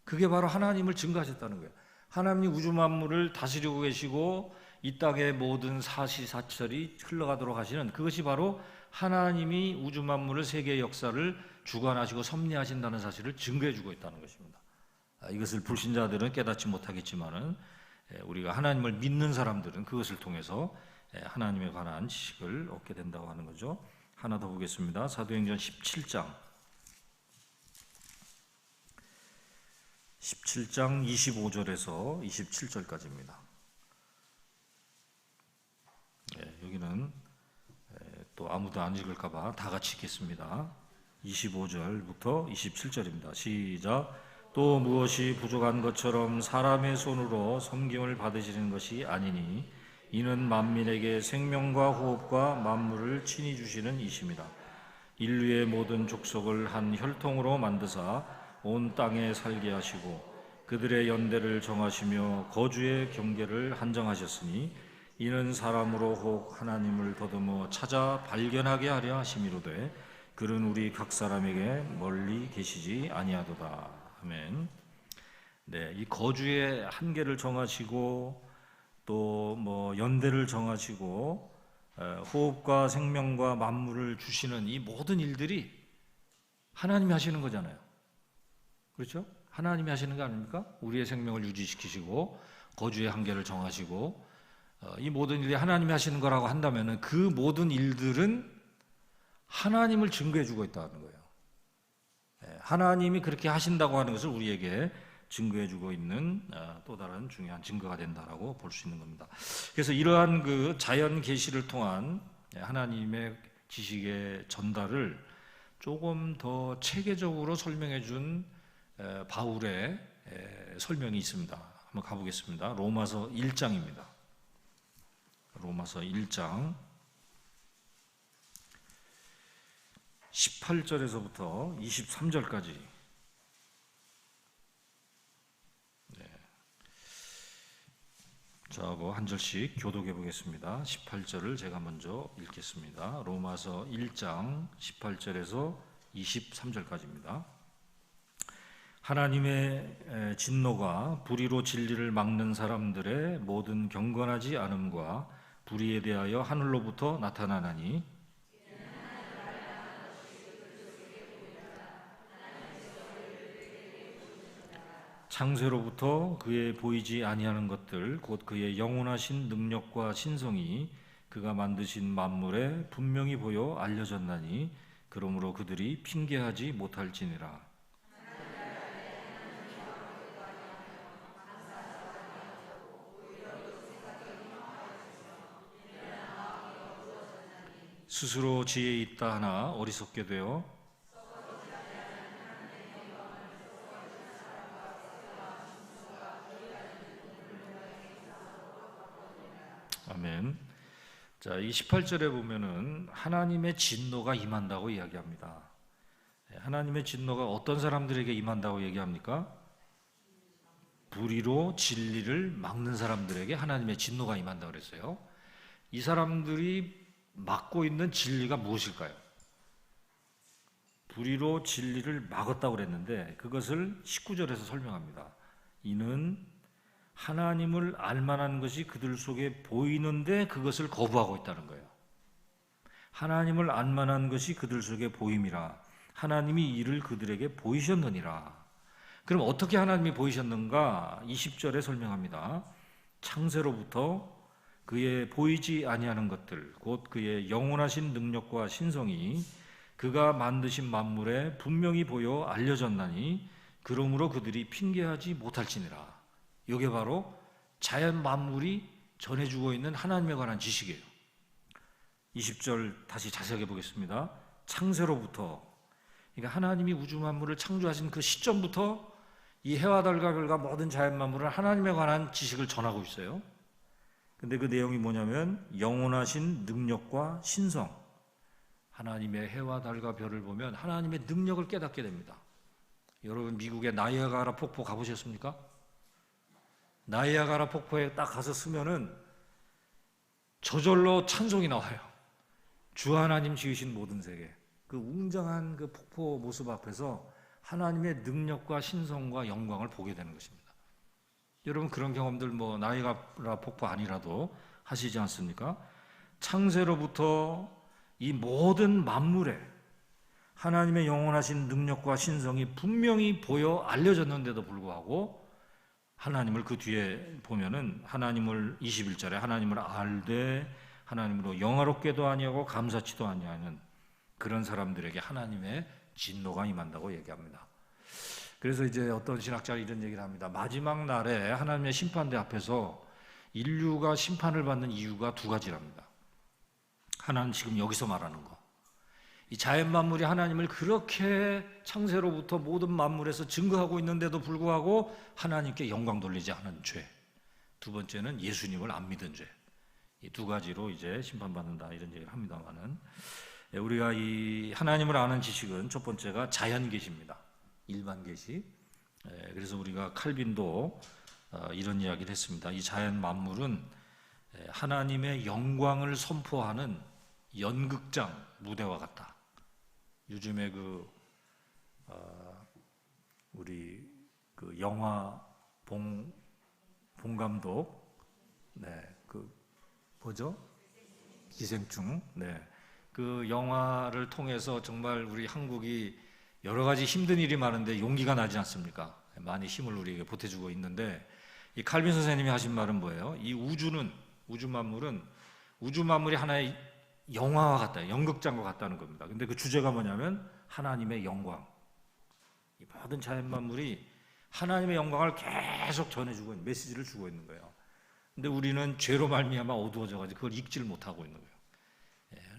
그게 바로 하나님을 증거하셨다는 거예요. 하나님이 우주 만물을 다스리고 계시고 이 땅의 모든 사시사철이 흘러가도록 하시는, 그것이 바로 하나님이 우주 만물을, 세계의 역사를 주관하시고 섭리하신다는 사실을 증거해주고 있다는 것입니다. 이것을 불신자들은 깨닫지 못하겠지만은 우리가 하나님을 믿는 사람들은 그것을 통해서 하나님에 관한 지식을 얻게 된다고 하는 거죠. 하나 더 보겠습니다. 사도행전 17장 25절에서 27절까지입니다. 여기는 또 아무도 안 읽을까봐 다 같이 읽겠습니다. 25절부터 27절입니다. 시작. 또 무엇이 부족한 것처럼 사람의 손으로 섬김을 받으시는 것이 아니니 이는 만민에게 생명과 호흡과 만물을 친히 주시는 이심이라. 인류의 모든 족속을 한 혈통으로 만드사 온 땅에 살게 하시고 그들의 연대를 정하시며 거주의 경계를 한정하셨으니 이는 사람으로 혹 하나님을 더듬어 찾아 발견하게 하려 하심이로되 그는 우리 각 사람에게 멀리 계시지 아니하도다. 아멘. 네, 이 거주의 한계를 정하시고 또 뭐 연대를 정하시고 호흡과 생명과 만물을 주시는 이 모든 일들이 하나님이 하시는 거잖아요. 그렇죠? 하나님이 하시는 거 아닙니까? 우리의 생명을 유지시키시고 거주의 한계를 정하시고 이 모든 일이 하나님이 하시는 거라고 한다면 그 모든 일들은 하나님을 증거해 주고 있다는 거예요. 하나님이 그렇게 하신다고 하는 것을 우리에게 증거해 주고 있는 또 다른 중요한 증거가 된다라고 볼 수 있는 겁니다. 그래서 이러한 그 자연 계시를 통한 하나님의 지식의 전달을 조금 더 체계적으로 설명해 준 바울의 설명이 있습니다. 한번 가보겠습니다. 로마서 1장입니다. 로마서 1장 18절에서부터 23절까지. 자, 한 절씩 교독해 보겠습니다. 18절을 제가 먼저 읽겠습니다. 로마서 1장 18절에서 23절까지입니다. 하나님의 진노가 불의로 진리를 막는 사람들의 모든 경건하지 않음과 불의에 대하여 하늘로부터 나타나나니 창세로부터 그의 보이지 아니하는 것들 곧 그의 영원하신 능력과 신성이 그가 만드신 만물에 분명히 보여 알려졌나니 그러므로 그들이 핑계하지 못할지니라. 스스로 지혜 있다 하나 어리석게 되어 아멘. 자, 이 18절에 보면은 하나님의 진노가 임한다고 이야기합니다. 하나님의 진노가 어떤 사람들에게 임한다고 얘기합니까? 불의로 진리를 막는 사람들에게 하나님의 진노가 임한다고 그랬어요. 이 사람들이 막고 있는 진리가 무엇일까요? 불의로 진리를 막았다고 그랬는데 그것을 19절에서 설명합니다. 이는 하나님을 알만한 것이 그들 속에 보이는데 그것을 거부하고 있다는 거예요. 하나님을 알만한 것이 그들 속에 보임이라. 하나님이 이를 그들에게 보이셨느니라. 그럼 어떻게 하나님이 보이셨는가? 20절에 설명합니다. 창세로부터 그의 보이지 아니하는 것들 곧 그의 영원하신 능력과 신성이 그가 만드신 만물에 분명히 보여 알려졌나니 그러므로 그들이 핑계하지 못할지니라. 이게 바로 자연 만물이 전해주고 있는 하나님에 관한 지식이에요. 20절 다시 자세하게 보겠습니다. 창세로부터, 그러니까 하나님이 우주 만물을 창조하신 그 시점부터 이 해와 달과 별과 모든 자연 만물은 하나님에 관한 지식을 전하고 있어요. 근데 그 내용이 뭐냐면 영원하신 능력과 신성. 하나님의 해와 달과 별을 보면 하나님의 능력을 깨닫게 됩니다. 여러분 미국의 나이아가라 폭포 가보셨습니까? 나이아가라 폭포에 딱 가서 쓰면은 저절로 찬송이 나와요. 주 하나님 지으신 모든 세계. 그 웅장한 그 폭포 모습 앞에서 하나님의 능력과 신성과 영광을 보게 되는 것입니다. 여러분 그런 경험들 나이아가라 폭포 아니라도 하시지 않습니까? 창세로부터 이 모든 만물에 하나님의 영원하신 능력과 신성이 분명히 보여 알려졌는데도 불구하고 하나님을 그 뒤에 보면은 하나님을 21절에 하나님을 알되 하나님으로 영화롭게도 아니하고 감사치도 아니하는 그런 사람들에게 하나님의 진노가 임한다고 얘기합니다. 그래서 이제 어떤 신학자가 이런 얘기를 합니다. 마지막 날에 하나님의 심판대 앞에서 인류가 심판을 받는 이유가 두 가지랍니다. 하나는 지금 여기서 말하는 거. 이 자연 만물이 하나님을 그렇게 창세로부터 모든 만물에서 증거하고 있는데도 불구하고 하나님께 영광 돌리지 않은 죄. 두 번째는 예수님을 안 믿은 죄. 이 두 가지로 이제 심판받는다 이런 얘기를 합니다만은 우리가 이 하나님을 아는 지식은 첫 번째가 자연 계시입니다. 일반 계시. 그래서 우리가 칼빈도 이런 이야기를 했습니다. 이 자연 만물은 하나님의 영광을 선포하는 연극장 무대와 같다. 요즘에 우리 영화 봉 감독, 네, 뭐죠? 기생충, 네, 그 영화를 통해서 정말 우리 한국이 여러 가지 힘든 일이 많은데 용기가 나지 않습니까? 많이 힘을 우리에게 보태주고 있는데, 이 칼빈 선생님이 하신 말은 뭐예요? 이 우주 만물이 하나의 영화와 같다, 연극장과 같다는 겁니다. 근데 그 주제가 뭐냐면 하나님의 영광. 이 모든 자연 만물이 하나님의 영광을 계속 전해주고 있는, 메시지를 주고 있는 거예요. 근데 우리는 죄로 말미암아 어두워져가지고 그걸 읽지를 못하고 있는 거예요.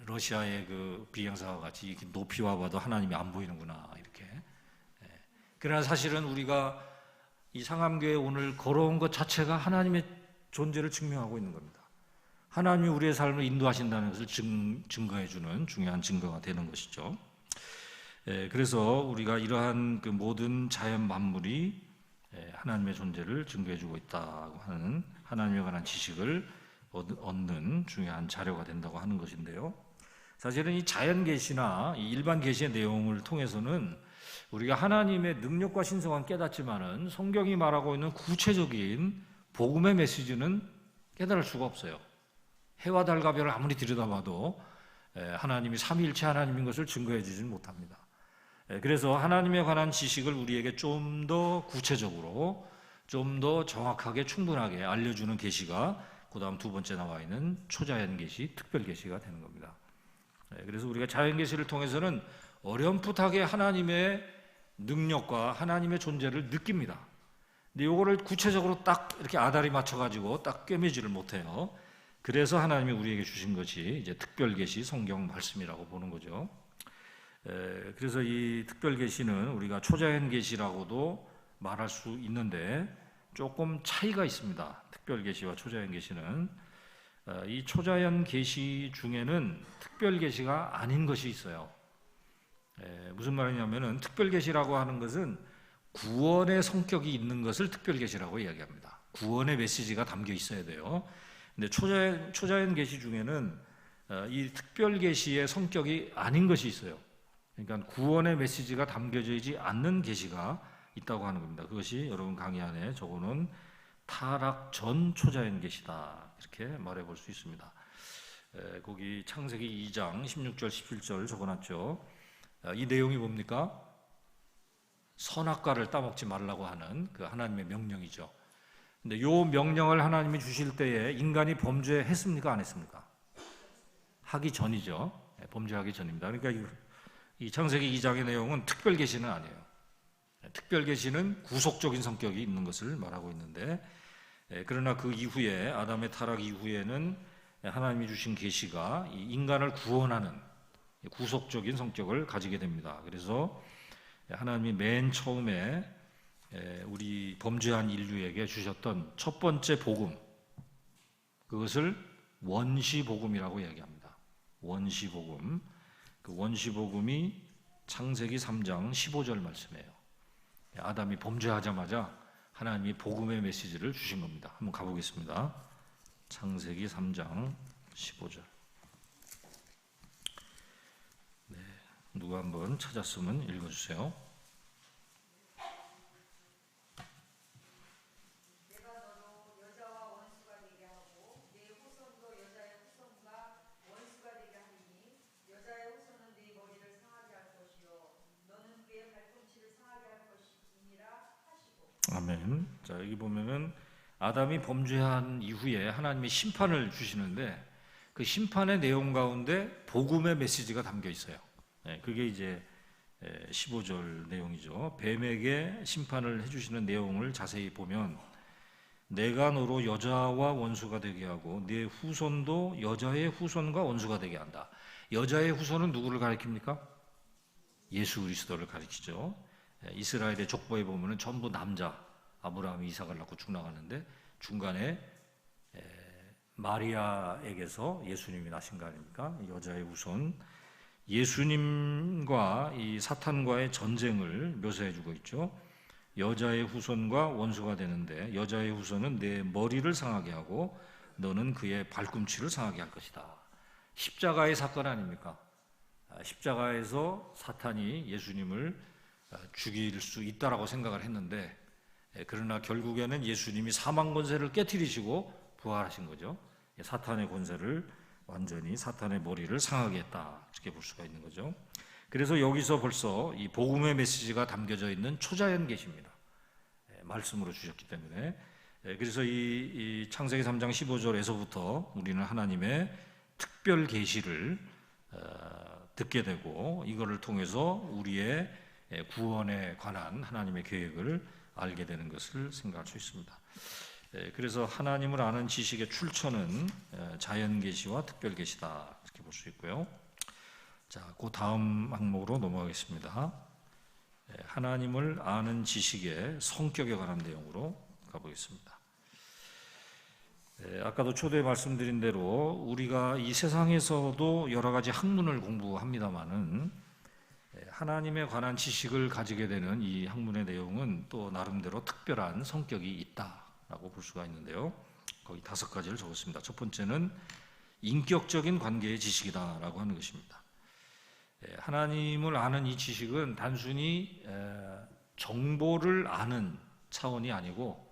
러시아의 그 비행사와 같이 이렇게 높이 와봐도 하나님이 안 보이는구나, 이렇게. 그러나 사실은 우리가 이 상암교회 오늘 걸어온 것 자체가 하나님의 존재를 증명하고 있는 겁니다. 하나님이 우리의 삶을 인도하신다는 것을 증거해주는 중요한 증거가 되는 것이죠. 그래서 우리가 이러한 그 모든 자연 만물이 하나님의 존재를 증거해주고 있다고 하는 하나님에 관한 지식을 얻는 중요한 자료가 된다고 하는 것인데요. 사실은 이 자연 계시나 이 일반 계시의 내용을 통해서는 우리가 하나님의 능력과 신성은 깨닫지만은 성경이 말하고 있는 구체적인 복음의 메시지는 깨달을 수가 없어요. 해와 달과 별을 아무리 들여다봐도 하나님이 삼위일체 하나님인 것을 증거해 주지는 못합니다. 그래서 하나님에 관한 지식을 우리에게 좀 더 구체적으로, 좀 더 정확하게 충분하게 알려주는 계시가 그 다음 두 번째 나와 있는 초자연 계시, 특별 계시가 되는 겁니다. 그래서 우리가 자연 계시를 통해서는 어렴풋하게 하나님의 능력과 하나님의 존재를 느낍니다. 근데 이거를 구체적으로 딱 이렇게 아다리 맞춰가지고 딱 꿰매지를 못해요. 그래서 하나님이 우리에게 주신 것이 이제 특별 계시, 성경 말씀이라고 보는 거죠. 그래서 이 특별 계시는 우리가 초자연 계시라고도 말할 수 있는데 조금 차이가 있습니다. 특별 계시와 초자연 계시는 이 초자연 계시 중에는 특별 계시가 아닌 것이 있어요. 무슨 말이냐면은 특별 계시라고 하는 것은 구원의 성격이 있는 것을 특별 계시라고 이야기합니다. 구원의 메시지가 담겨 있어야 돼요. 근데 초자연 계시 중에는 이 특별 계시의 성격이 아닌 것이 있어요. 그러니까 구원의 메시지가 담겨져 있지 않는 계시가 있다고 하는 겁니다. 그것이 여러분 강의 안에 적어놓은 타락 전 초자연 계시다, 이렇게 말해볼 수 있습니다. 거기 창세기 2장 16절 17절 적어놨죠. 이 내용이 뭡니까? 선악과를 따먹지 말라고 하는 그 하나님의 명령이죠. 근데 이 명령을 하나님이 주실 때에 인간이 범죄했습니까? 안 했습니까? 하기 전이죠. 범죄하기 전입니다. 그러니까 이 창세기 2장의 내용은 특별 계시는 아니에요. 특별 계시는 구속적인 성격이 있는 것을 말하고 있는데, 그러나 그 이후에 아담의 타락 이후에는 하나님이 주신 계시가 이 인간을 구원하는 구속적인 성격을 가지게 됩니다. 그래서 하나님이 맨 처음에 우리 범죄한 인류에게 주셨던 첫 번째 복음, 그것을 원시복음이라고 이야기합니다. 원시복음. 그 원시복음이 창세기 3장 15절 말씀이에요. 아담이 범죄하자마자 하나님이 복음의 메시지를 주신 겁니다. 한번 가보겠습니다. 창세기 3장 15절. 네, 누가 한번 찾았으면 읽어주세요. 내가 너로 여자와 원수가 되게 하고 네 후손도 여자의 후손과 원수가 되게 하리니 여자의 후손은 네 머리를 상하게 할 것이요 너는 그의 발꿈치를 상하게 할 것이니라 하시고. 아멘. 자, 여기 보면은 아담이 범죄한 이후에 하나님이 심판을 주시는데 그 심판의 내용 가운데 복음의 메시지가 담겨 있어요. 그게 이제 15절 내용이죠. 뱀에게 심판을 해주시는 내용을 자세히 보면 내가 너로 여자와 원수가 되게 하고 네 후손도 여자의 후손과 원수가 되게 한다. 여자의 후손은 누구를 가리킵니까? 예수 그리스도를 가리키죠. 이스라엘의 족보에 보면은 전부 남자, 아브라함이 이삭을 낳고 죽나가는데 중간에 마리아에게서 예수님이 나신 거 아닙니까? 여자의 후손. 예수님과 이 사탄과의 전쟁을 묘사해주고 있죠. 여자의 후손과 원수가 되는데 여자의 후손은 내 머리를 상하게 하고 너는 그의 발꿈치를 상하게 할 것이다. 십자가의 사건 아닙니까? 십자가에서 사탄이 예수님을 죽일 수 있다라고 생각을 했는데, 그러나 결국에는 예수님이 사망 권세를 깨트리시고 부활하신 거죠. 사탄의 권세를 완전히, 사탄의 머리를 상하게 했다, 이렇게 볼 수가 있는 거죠. 그래서 여기서 벌써 이 복음의 메시지가 담겨져 있는 초자연 계시입니다. 말씀으로 주셨기 때문에. 그래서 이 창세기 3장 15절에서부터 우리는 하나님의 특별 계시를 듣게 되고, 이거를 통해서 우리의 구원에 관한 하나님의 계획을 알게 되는 것을 생각할 수 있습니다. 그래서 하나님을 아는 지식의 출처는 자연 계시와 특별 계시다, 이렇게 볼 수 있고요. 자, 그 다음 항목으로 넘어가겠습니다. 하나님을 아는 지식의 성격에 관한 내용으로 가보겠습니다. 아까도 초대에 말씀드린 대로 우리가 이 세상에서도 여러 가지 학문을 공부합니다마는 하나님에 관한 지식을 가지게 되는 이 학문의 내용은 또 나름대로 특별한 성격이 있다라고 볼 수가 있는데요. 거기 5가지를 적었습니다. 첫 번째는 인격적인 관계의 지식이다라고 하는 것입니다. 하나님을 아는 이 지식은 단순히 정보를 아는 차원이 아니고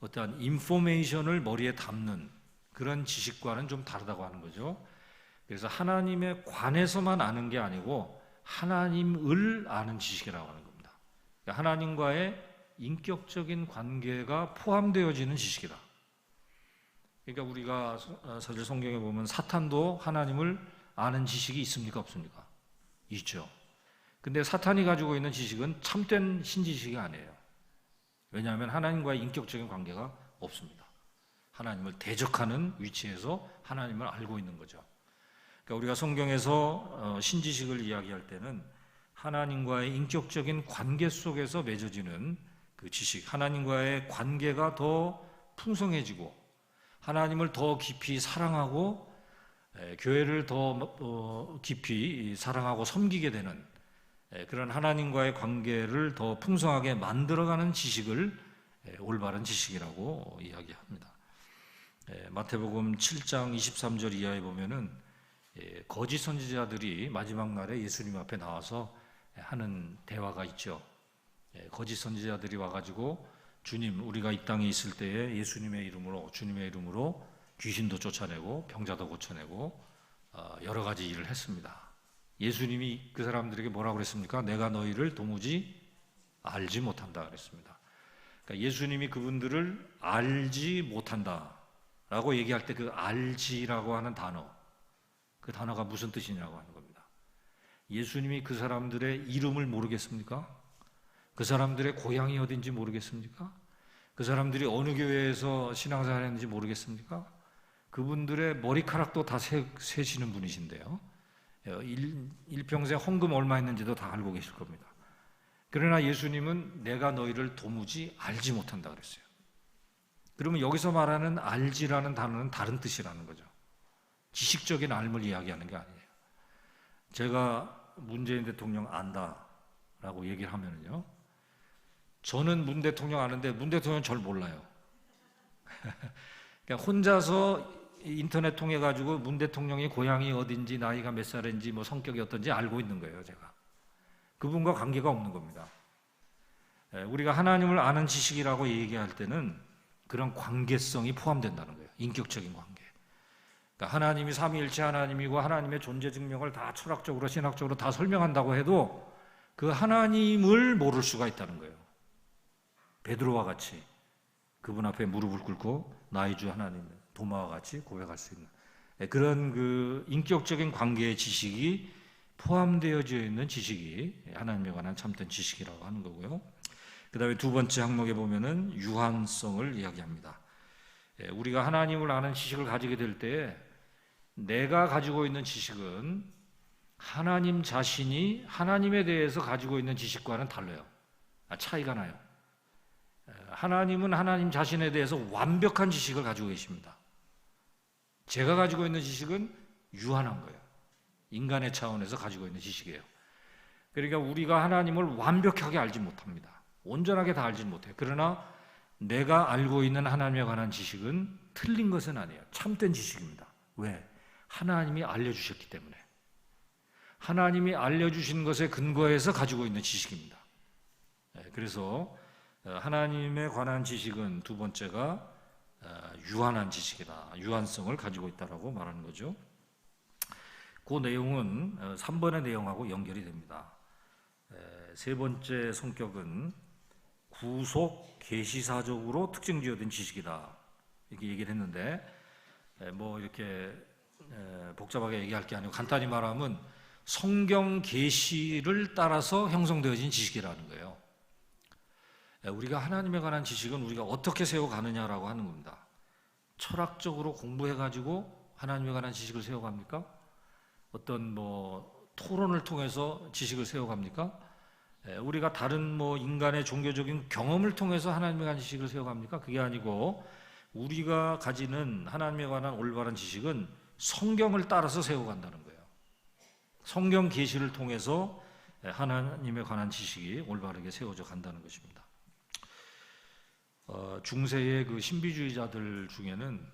어떠한 인포메이션을 머리에 담는 그런 지식과는 좀 다르다고 하는 거죠. 그래서 하나님에 관해서만 아는 게 아니고 하나님을 아는 지식이라고 하는 겁니다. 그러니까 하나님과의 인격적인 관계가 포함되어지는 지식이다. 그러니까 우리가 사실 성경에 보면 사탄도 하나님을 아는 지식이 있습니까, 없습니까? 있죠. 근데 사탄이 가지고 있는 지식은 참된 신지식이 아니에요. 왜냐하면 하나님과의 인격적인 관계가 없습니다. 하나님을 대적하는 위치에서 하나님을 알고 있는 거죠. 그러니까 우리가 성경에서 신지식을 이야기할 때는 하나님과의 인격적인 관계 속에서 맺어지는 그 지식, 하나님과의 관계가 더 풍성해지고 하나님을 더 깊이 사랑하고 교회를 더 깊이 사랑하고 섬기게 되는 그런 하나님과의 관계를 더 풍성하게 만들어가는 지식을 올바른 지식이라고 이야기합니다. 마태복음 7장 23절 이하에 보면은 거짓 선지자들이 마지막 날에 예수님 앞에 나와서 하는 대화가 있죠. 거짓 선지자들이 와가지고 주님, 우리가 이 땅에 있을 때에 예수님의 이름으로, 주님의 이름으로 귀신도 쫓아내고 병자도 고쳐내고 여러 가지 일을 했습니다. 예수님이 그 사람들에게 뭐라고 그랬습니까? 내가 너희를 도무지 알지 못한다 그랬습니다. 그러니까 예수님이 그분들을 알지 못한다 라고 얘기할 때 그 알지라고 하는 단어, 그 단어가 무슨 뜻이냐고 하는 겁니다. 예수님이 그 사람들의 이름을 모르겠습니까? 그 사람들의 고향이 어딘지 모르겠습니까? 그 사람들이 어느 교회에서 신앙생활 했는지 모르겠습니까? 그분들의 머리카락도 다 세시는 분이신데요. 일평생 헌금 얼마 했는지도 다 알고 계실 겁니다. 그러나 예수님은 내가 너희를 도무지 알지 못한다 그랬어요. 그러면 여기서 말하는 알지라는 단어는 다른 뜻이라는 거죠. 지식적인 알을 이야기하는 게 아니에요. 제가 문재인 대통령 안다라고 얘기를 하면요, 저는 문 대통령 아는데 문 대통령 절 몰라요. 그러니까 혼자서 인터넷 통해 가지고 문 대통령이 고향이 어딘지, 나이가 몇 살인지, 뭐 성격이 어떤지 알고 있는 거예요. 제가 그분과 관계가 없는 겁니다. 우리가 하나님을 아는 지식이라고 얘기할 때는 그런 관계성이 포함된다는 거예요. 인격적인 관계. 그러니까 하나님이 삼위일체 하나님이고 하나님의 존재 증명을 다 철학적으로 신학적으로 다 설명한다고 해도 그 하나님을 모를 수가 있다는 거예요. 베드로와 같이 그분 앞에 무릎을 꿇고 나의 주 하나님, 도마와 같이 고백할 수 있는 그런 그 인격적인 관계의 지식이 포함되어져 있는 지식이 하나님에 관한 참된 지식이라고 하는 거고요. 그 다음에 두 번째 항목에 보면은 유한성을 이야기합니다. 우리가 하나님을 아는 지식을 가지게 될 때 내가 가지고 있는 지식은 하나님 자신이 하나님에 대해서 가지고 있는 지식과는 달라요. 차이가 나요. 하나님은 하나님 자신에 대해서 완벽한 지식을 가지고 계십니다. 제가 가지고 있는 지식은 유한한 거예요. 인간의 차원에서 가지고 있는 지식이에요. 그러니까 우리가 하나님을 완벽하게 알지 못합니다. 온전하게 다 알지 못해요. 그러나 내가 알고 있는 하나님에 관한 지식은 틀린 것은 아니에요. 참된 지식입니다. 왜? 하나님이 알려주셨기 때문에. 하나님이 알려주신 것에 근거해서 가지고 있는 지식입니다. 그래서 하나님에 관한 지식은 두 번째가 유한한 지식이다. 유한성을 가지고 있다라고 말하는 거죠. 그 내용은 3번의 내용하고 연결이 됩니다. 세 번째 성격은 구속 계시사적으로 특징지어진 지식이다. 이렇게 얘기를 했는데 뭐 이렇게 복잡하게 얘기할 게 아니고 간단히 말하면 성경 계시를 따라서 형성되어진 지식이라는 거예요. 우리가 하나님에 관한 지식은 우리가 어떻게 세워가느냐라고 하는 겁니다. 철학적으로 공부해가지고 하나님에 관한 지식을 세워갑니까? 어떤 뭐 토론을 통해서 지식을 세워갑니까? 우리가 다른 뭐 인간의 종교적인 경험을 통해서 하나님에 관한 지식을 세워갑니까? 그게 아니고 우리가 가지는 하나님에 관한 올바른 지식은 성경을 따라서 세워간다는 거예요. 성경 계시를 통해서 하나님에 관한 지식이 올바르게 세워져 간다는 것입니다. 중세의 그 신비주의자들 중에는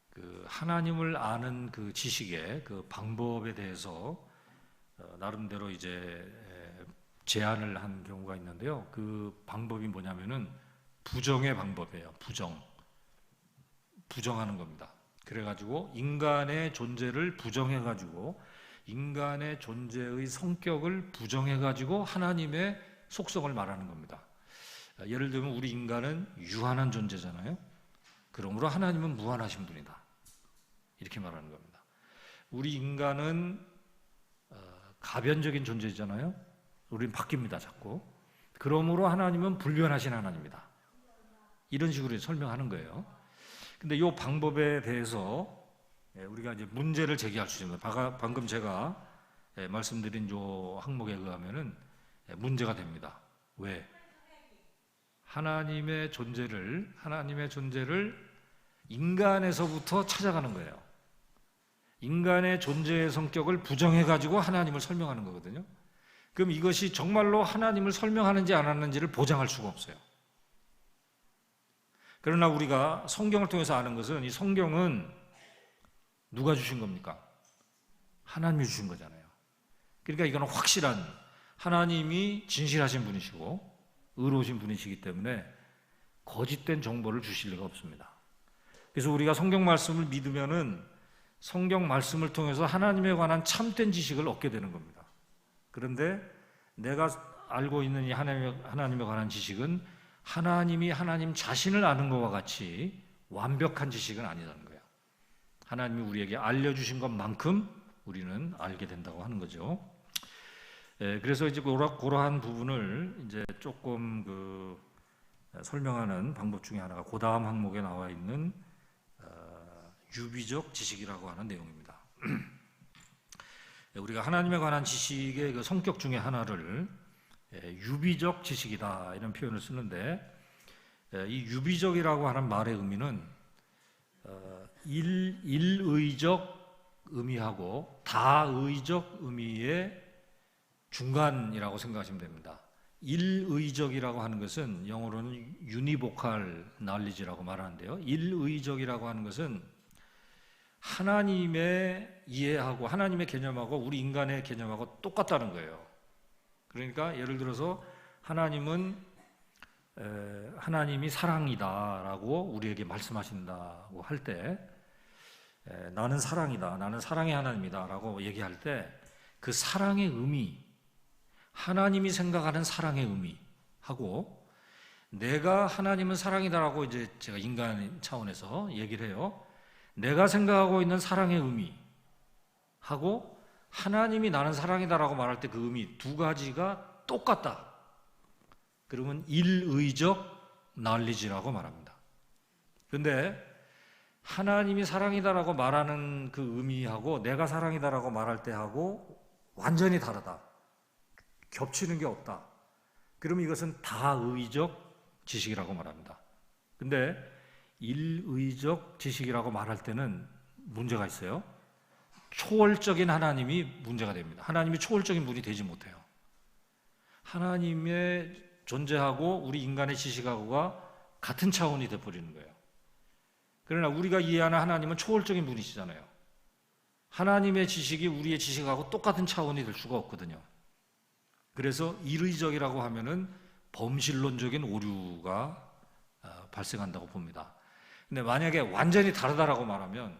그 하나님을 아는 그 지식의 그 방법에 대해서 나름대로 이제 제안을 한 경우가 있는데요. 그 방법이 뭐냐면은 부정의 방법이에요. 부정하는 겁니다. 그래가지고 인간의 존재를 부정해가지고 인간의 존재의 성격을 부정해가지고 하나님의 속성을 말하는 겁니다. 예를 들면 우리 인간은 유한한 존재잖아요. 그러므로 하나님은 무한하신 분이다. 이렇게 말하는 겁니다. 우리 인간은 가변적인 존재잖아요. 우리는 바뀝니다, 자꾸. 그러므로 하나님은 불변하신 하나님이다. 이런 식으로 설명하는 거예요. 근데 이 방법에 대해서 우리가 이제 문제를 제기할 수 있는 거예요. 방금 제가 말씀드린 이 항목에 의하면은 문제가 됩니다. 왜? 하나님의 존재를 인간에서부터 찾아가는 거예요. 인간의 존재의 성격을 부정해가지고 하나님을 설명하는 거거든요. 그럼 이것이 정말로 하나님을 설명하는지 안 하는지를 보장할 수가 없어요. 그러나 우리가 성경을 통해서 아는 것은 이 성경은 누가 주신 겁니까? 하나님이 주신 거잖아요. 그러니까 이거는 확실한 하나님이 진실하신 분이시고 의로우신 분이시기 때문에 거짓된 정보를 주실 리가 없습니다. 그래서 우리가 성경 말씀을 믿으면은 성경 말씀을 통해서 하나님에 관한 참된 지식을 얻게 되는 겁니다. 그런데 내가 알고 있는 이 하나님에 관한 지식은 하나님이 하나님 자신을 아는 것과 같이 완벽한 지식은 아니라는 거예요. 하나님이 우리에게 알려주신 것만큼 우리는 알게 된다고 하는 거죠. 그래서 이제 그러한 부분을 이제 조금 설명하는 방법 중에 하나가 그 다음 항목에 나와 있는 유비적 지식이라고 하는 내용입니다. 우리가 하나님에 관한 지식의 그 성격 중에 하나를 유비적 지식이다 이런 표현을 쓰는데 이 유비적이라고 하는 말의 의미는 일의적 의미하고 다의적 의미의 중간이라고 생각하시면 됩니다. 일의적이라고 하는 것은 영어로는 유니보칼 knowledge라고 말하는데요. 일의적이라고 하는 것은 하나님의 이해하고 하나님의 개념하고 우리 인간의 개념하고 똑같다는 거예요. 그러니까 예를 들어서 하나님이 사랑이다라고 우리에게 말씀하신다고 할 때 나는 사랑이다, 나는 사랑의 하나님이다라고 얘기할 때 그 사랑의 의미, 하나님이 생각하는 사랑의 의미하고 내가 하나님은 사랑이다라고 이제 제가 인간 차원에서 얘기를 해요. 내가 생각하고 있는 사랑의 의미하고 하나님이 나는 사랑이다라고 말할 때 그 의미 두 가지가 똑같다. 그러면 일의적 knowledge라고 말합니다. 그런데 하나님이 사랑이다라고 말하는 그 의미하고 내가 사랑이다라고 말할 때하고 완전히 다르다. 겹치는 게 없다. 그러면 이것은 다의적 지식이라고 말합니다. 근데 일의적 지식이라고 말할 때는 문제가 있어요. 초월적인 하나님이 문제가 됩니다. 하나님이 초월적인 분이 되지 못해요. 하나님의 존재하고 우리 인간의 지식하고가 같은 차원이 되어버리는 거예요. 그러나 우리가 이해하는 하나님은 초월적인 분이시잖아요. 하나님의 지식이 우리의 지식하고 똑같은 차원이 될 수가 없거든요. 그래서 일의적이라고 하면은 범실론적인 오류가 발생한다고 봅니다. 근데 만약에 완전히 다르다라고 말하면,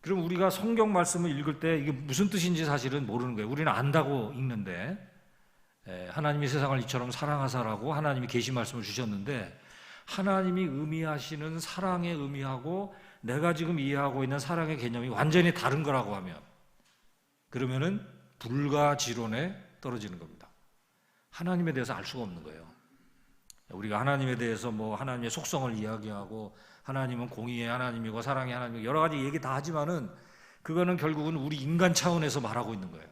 그럼 우리가 성경 말씀을 읽을 때 이게 무슨 뜻인지 사실은 모르는 거예요. 우리는 안다고 읽는데, 하나님이 세상을 이처럼 사랑하사라고 하나님이 계시 말씀을 주셨는데, 하나님이 의미하시는 사랑의 의미하고 내가 지금 이해하고 있는 사랑의 개념이 완전히 다른 거라고 하면, 그러면은 불가지론에 떨어지는 겁니다. 하나님에 대해서 알 수가 없는 거예요. 우리가 하나님에 대해서 뭐 하나님의 속성을 이야기하고 하나님은 공의의 하나님이고 사랑의 하나님이고 여러 가지 얘기 다 하지만은 그거는 결국은 우리 인간 차원에서 말하고 있는 거예요.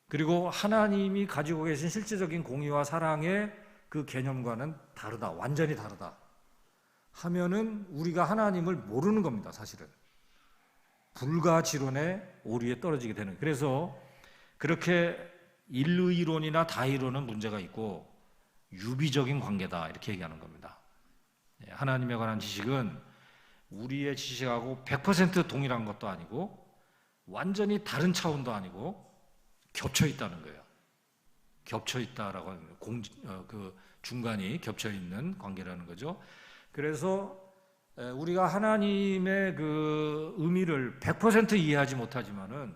그리고 하나님이 가지고 계신 실제적인 공의와 사랑의 그 개념과는 다르다, 완전히 다르다 하면은 우리가 하나님을 모르는 겁니다, 사실은. 불가지론의 오류에 떨어지게 되는. 그래서 그렇게 일의론이나 다의론은 문제가 있고 유비적인 관계다, 이렇게 얘기하는 겁니다. 하나님에 관한 지식은 우리의 지식하고 100% 동일한 것도 아니고 완전히 다른 차원도 아니고 겹쳐 있다는 거예요. 겹쳐 있다라고 하는 거예요. 그 중간이 겹쳐 있는 관계라는 거죠. 그래서 우리가 하나님의 그 의미를 100% 이해하지 못하지만은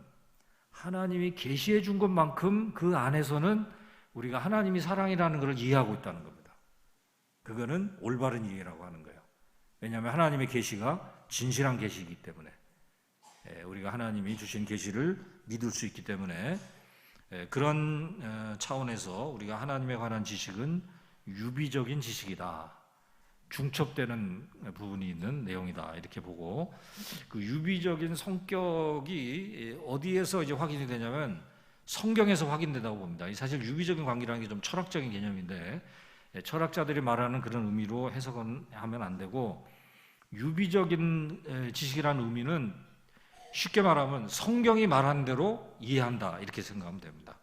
하나님이 계시해 준 것만큼 그 안에서는 우리가 하나님이 사랑이라는 것을 이해하고 있다는 겁니다. 그거는 올바른 이해라고 하는 거예요. 왜냐하면 하나님의 계시가 진실한 계시이기 때문에, 우리가 하나님이 주신 계시를 믿을 수 있기 때문에, 그런 차원에서 우리가 하나님에 관한 지식은 유비적인 지식이다, 중첩되는 부분이 있는 내용이다, 이렇게 보고, 그 유비적인 성격이 어디에서 이제 확인이 되냐면 성경에서 확인된다고 봅니다. 사실 유비적인 관계라는 게 좀 철학적인 개념인데, 철학자들이 말하는 그런 의미로 해석은 하면 안 되고, 유비적인 지식이라는 의미는 쉽게 말하면 성경이 말한 대로 이해한다, 이렇게 생각하면 됩니다.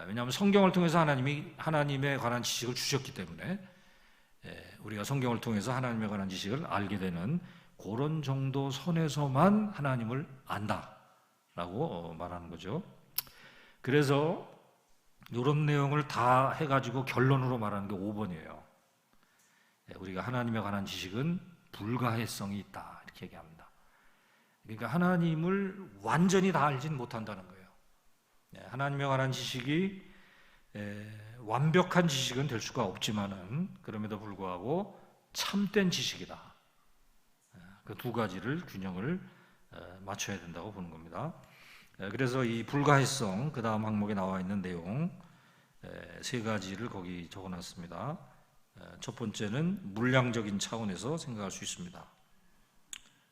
왜냐하면 성경을 통해서 하나님이 하나님에 관한 지식을 주셨기 때문에 우리가 성경을 통해서 하나님에 관한 지식을 알게 되는 그런 정도 선에서만 하나님을 안다라고 말하는 거죠. 그래서 이런 내용을 다 해가지고 결론으로 말하는 게 5번이에요. 우리가 하나님에 관한 지식은 불가해성이 있다, 이렇게 얘기합니다. 그러니까 하나님을 완전히 다 알지는 못한다는 거예요. 하나님에 관한 지식이 완벽한 지식은 될 수가 없지만은 그럼에도 불구하고 참된 지식이다. 그 두 가지를 균형을 맞춰야 된다고 보는 겁니다. 그래서 이 불가해성, 그 다음 항목에 나와 있는 내용 세 가지를 거기 적어놨습니다. 첫 번째는 물량적인 차원에서 생각할 수 있습니다.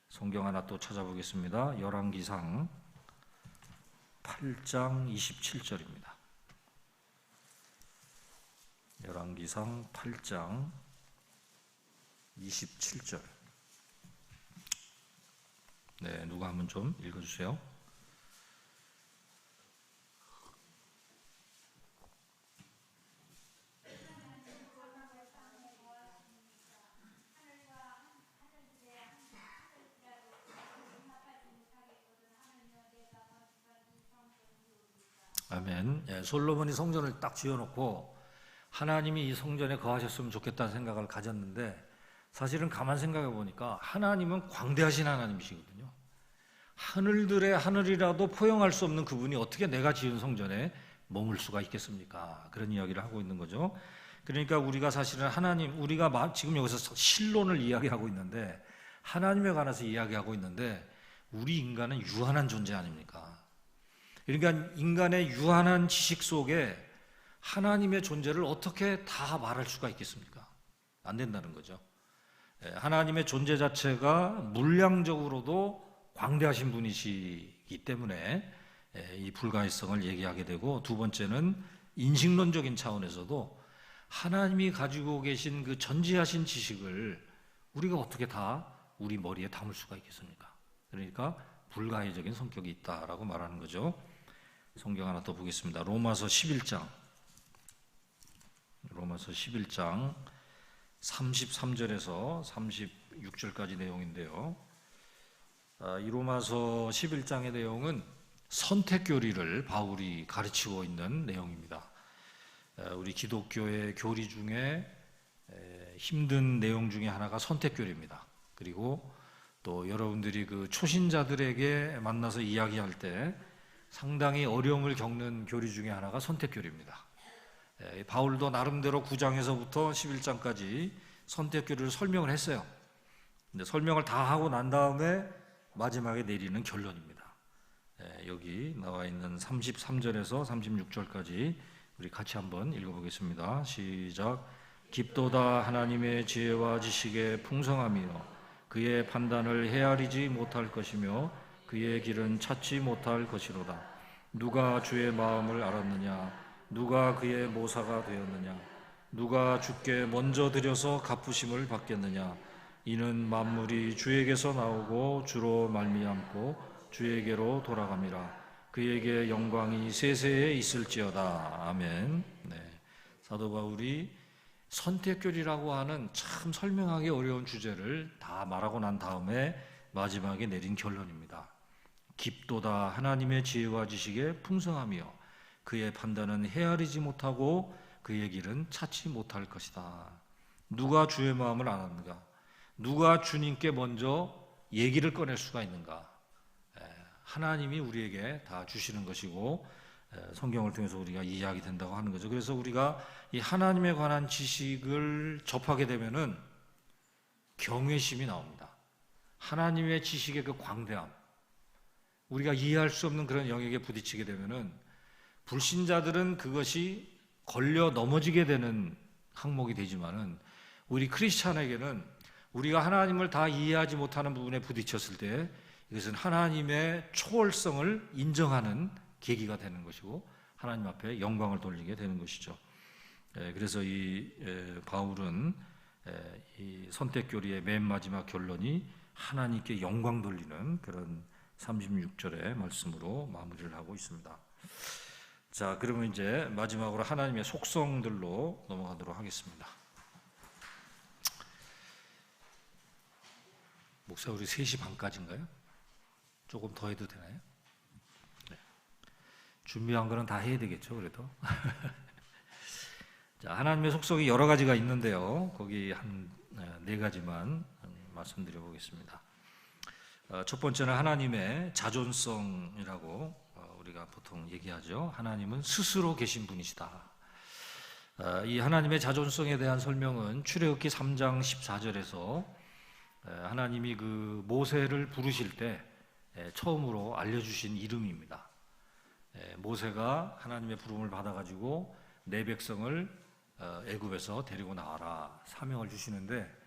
성경 하나 또 찾아보겠습니다. 열왕기상 8장 27절입니다. 열왕기상 8장 27절. 네, 누가 한번 좀 읽어주세요. 아멘. 솔로몬이 성전을 딱 지어놓고 하나님이 이 성전에 거하셨으면 좋겠다는 생각을 가졌는데, 사실은 가만 생각해 보니까 하나님은 광대하신 하나님이시거든요. 하늘들의 하늘이라도 포용할 수 없는 그분이 어떻게 내가 지은 성전에 머물 수가 있겠습니까? 그런 이야기를 하고 있는 거죠. 그러니까 우리가 사실은 하나님, 우리가 지금 여기서 신론을 이야기하고 있는데, 하나님에 관해서 이야기하고 있는데, 우리 인간은 유한한 존재 아닙니까? 그러니까 인간의 유한한 지식 속에 하나님의 존재를 어떻게 다 말할 수가 있겠습니까? 안 된다는 거죠. 하나님의 존재 자체가 물량적으로도 광대하신 분이시기 때문에 이 불가해성을 얘기하게 되고, 두 번째는 인식론적인 차원에서도 하나님이 가지고 계신 그 전지하신 지식을 우리가 어떻게 다 우리 머리에 담을 수가 있겠습니까? 그러니까 불가해적인 성격이 있다라고 말하는 거죠. 성경 하나 더 보겠습니다. 로마서 11장 33절에서 36절까지 내용인데요. 이 로마서 11장의 내용은 선택교리를 바울이 가르치고 있는 내용입니다. 우리 기독교의 교리 중에 힘든 내용 중에 하나가 선택교리입니다. 그리고 또 여러분들이 그 초신자들에게 만나서 이야기할 때 상당히 어려움을 겪는 교리 중에 하나가 선택교리입니다. 바울도 나름대로 9장에서부터 11장까지 선택교리를 설명을 했어요. 근데 설명을 다 하고 난 다음에 마지막에 내리는 결론입니다. 여기 나와 있는 33절에서 36절까지 우리 같이 한번 읽어보겠습니다. 시작. 깊도다 하나님의 지혜와 지식의 풍성함이요 그의 판단을 헤아리지 못할 것이며 그의 길은 찾지 못할 것이로다. 누가 주의 마음을 알았느냐? 누가 그의 모사가 되었느냐? 누가 주께 먼저 드려서 갚으심을 받겠느냐? 이는 만물이 주에게서 나오고 주로 말미암고 주에게로 돌아갑니다. 그에게 영광이 세세에 있을지어다. 아멘. 사도 바울이 선택교리라고 하는 참 설명하기 어려운 주제를 다 말하고 난 다음에 마지막에 내린 결론입니다. 깊도다 하나님의 지혜와 지식의 풍성함이요 그의 판단은 헤아리지 못하고 그의 길은 찾지 못할 것이다. 누가 주의 마음을 알았는가? 누가 주님께 먼저 얘기를 꺼낼 수가 있는가? 하나님이 우리에게 다 주시는 것이고 성경을 통해서 우리가 이해하게 된다고 하는 거죠. 그래서 우리가 이 하나님에 관한 지식을 접하게 되면은 경외심이 나옵니다. 하나님의 지식의 그 광대함, 우리가 이해할 수 없는 그런 영역에 부딪히게 되면은 불신자들은 그것이 걸려 넘어지게 되는 항목이 되지만은 우리 크리스찬에게는 우리가 하나님을 다 이해하지 못하는 부분에 부딪혔을 때 이것은 하나님의 초월성을 인정하는 계기가 되는 것이고 하나님 앞에 영광을 돌리게 되는 것이죠. 그래서 이 바울은 이 선택교리의 맨 마지막 결론이 하나님께 영광 돌리는 그런 36절의 말씀으로 마무리를 하고 있습니다. 자, 그러면 이제 마지막으로 하나님의 속성들로 넘어가도록 하겠습니다. 목사 우리 3시 반까지인가요? 조금 더 해도 되나요? 네. 준비한 거는 다 해야 되겠죠, 그래도. 자, 하나님의 속성이 여러 가지가 있는데요. 거기 한 4가지만 말씀드려 보겠습니다. 첫 번째는 하나님의 자존성이라고 우리가 보통 얘기하죠. 하나님은 스스로 계신 분이시다. 이 하나님의 자존성에 대한 설명은 출애굽기 3장 14절에서 하나님이 그 모세를 부르실 때 처음으로 알려주신 이름입니다. 모세가 하나님의 부름을 받아가지고 내 백성을 애굽에서 데리고 나와라 사명을 주시는데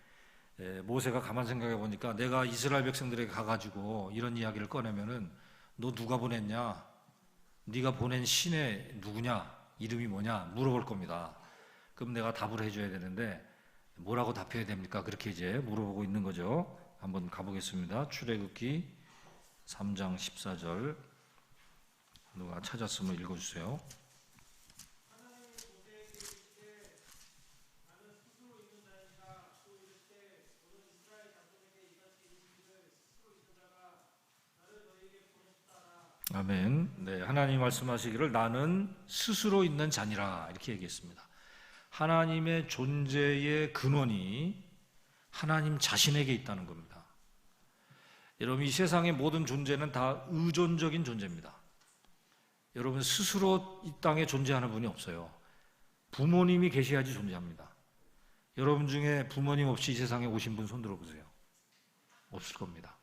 모세가 가만 생각해 보니까 내가 이스라엘 백성들에게 가가지고 이런 이야기를 꺼내면은 너 누가 보냈냐? 네가 보낸 신의 누구냐? 이름이 뭐냐? 물어볼 겁니다. 그럼 내가 답을 해줘야 되는데 뭐라고 답해야 됩니까? 그렇게 이제 물어보고 있는 거죠. 한번 가보겠습니다. 출애굽기 3장 14절 누가 찾았으면 읽어주세요. 아멘. 네, 하나님 말씀하시기를 나는 스스로 있는 자니라 이렇게 얘기했습니다. 하나님의 존재의 근원이 하나님 자신에게 있다는 겁니다. 여러분 이 세상의 모든 존재는 다 의존적인 존재입니다. 여러분 스스로 이 땅에 존재하는 분이 없어요. 부모님이 계셔야지 존재합니다. 여러분 중에 부모님 없이 이 세상에 오신 분 손 들어보세요. 없을 겁니다.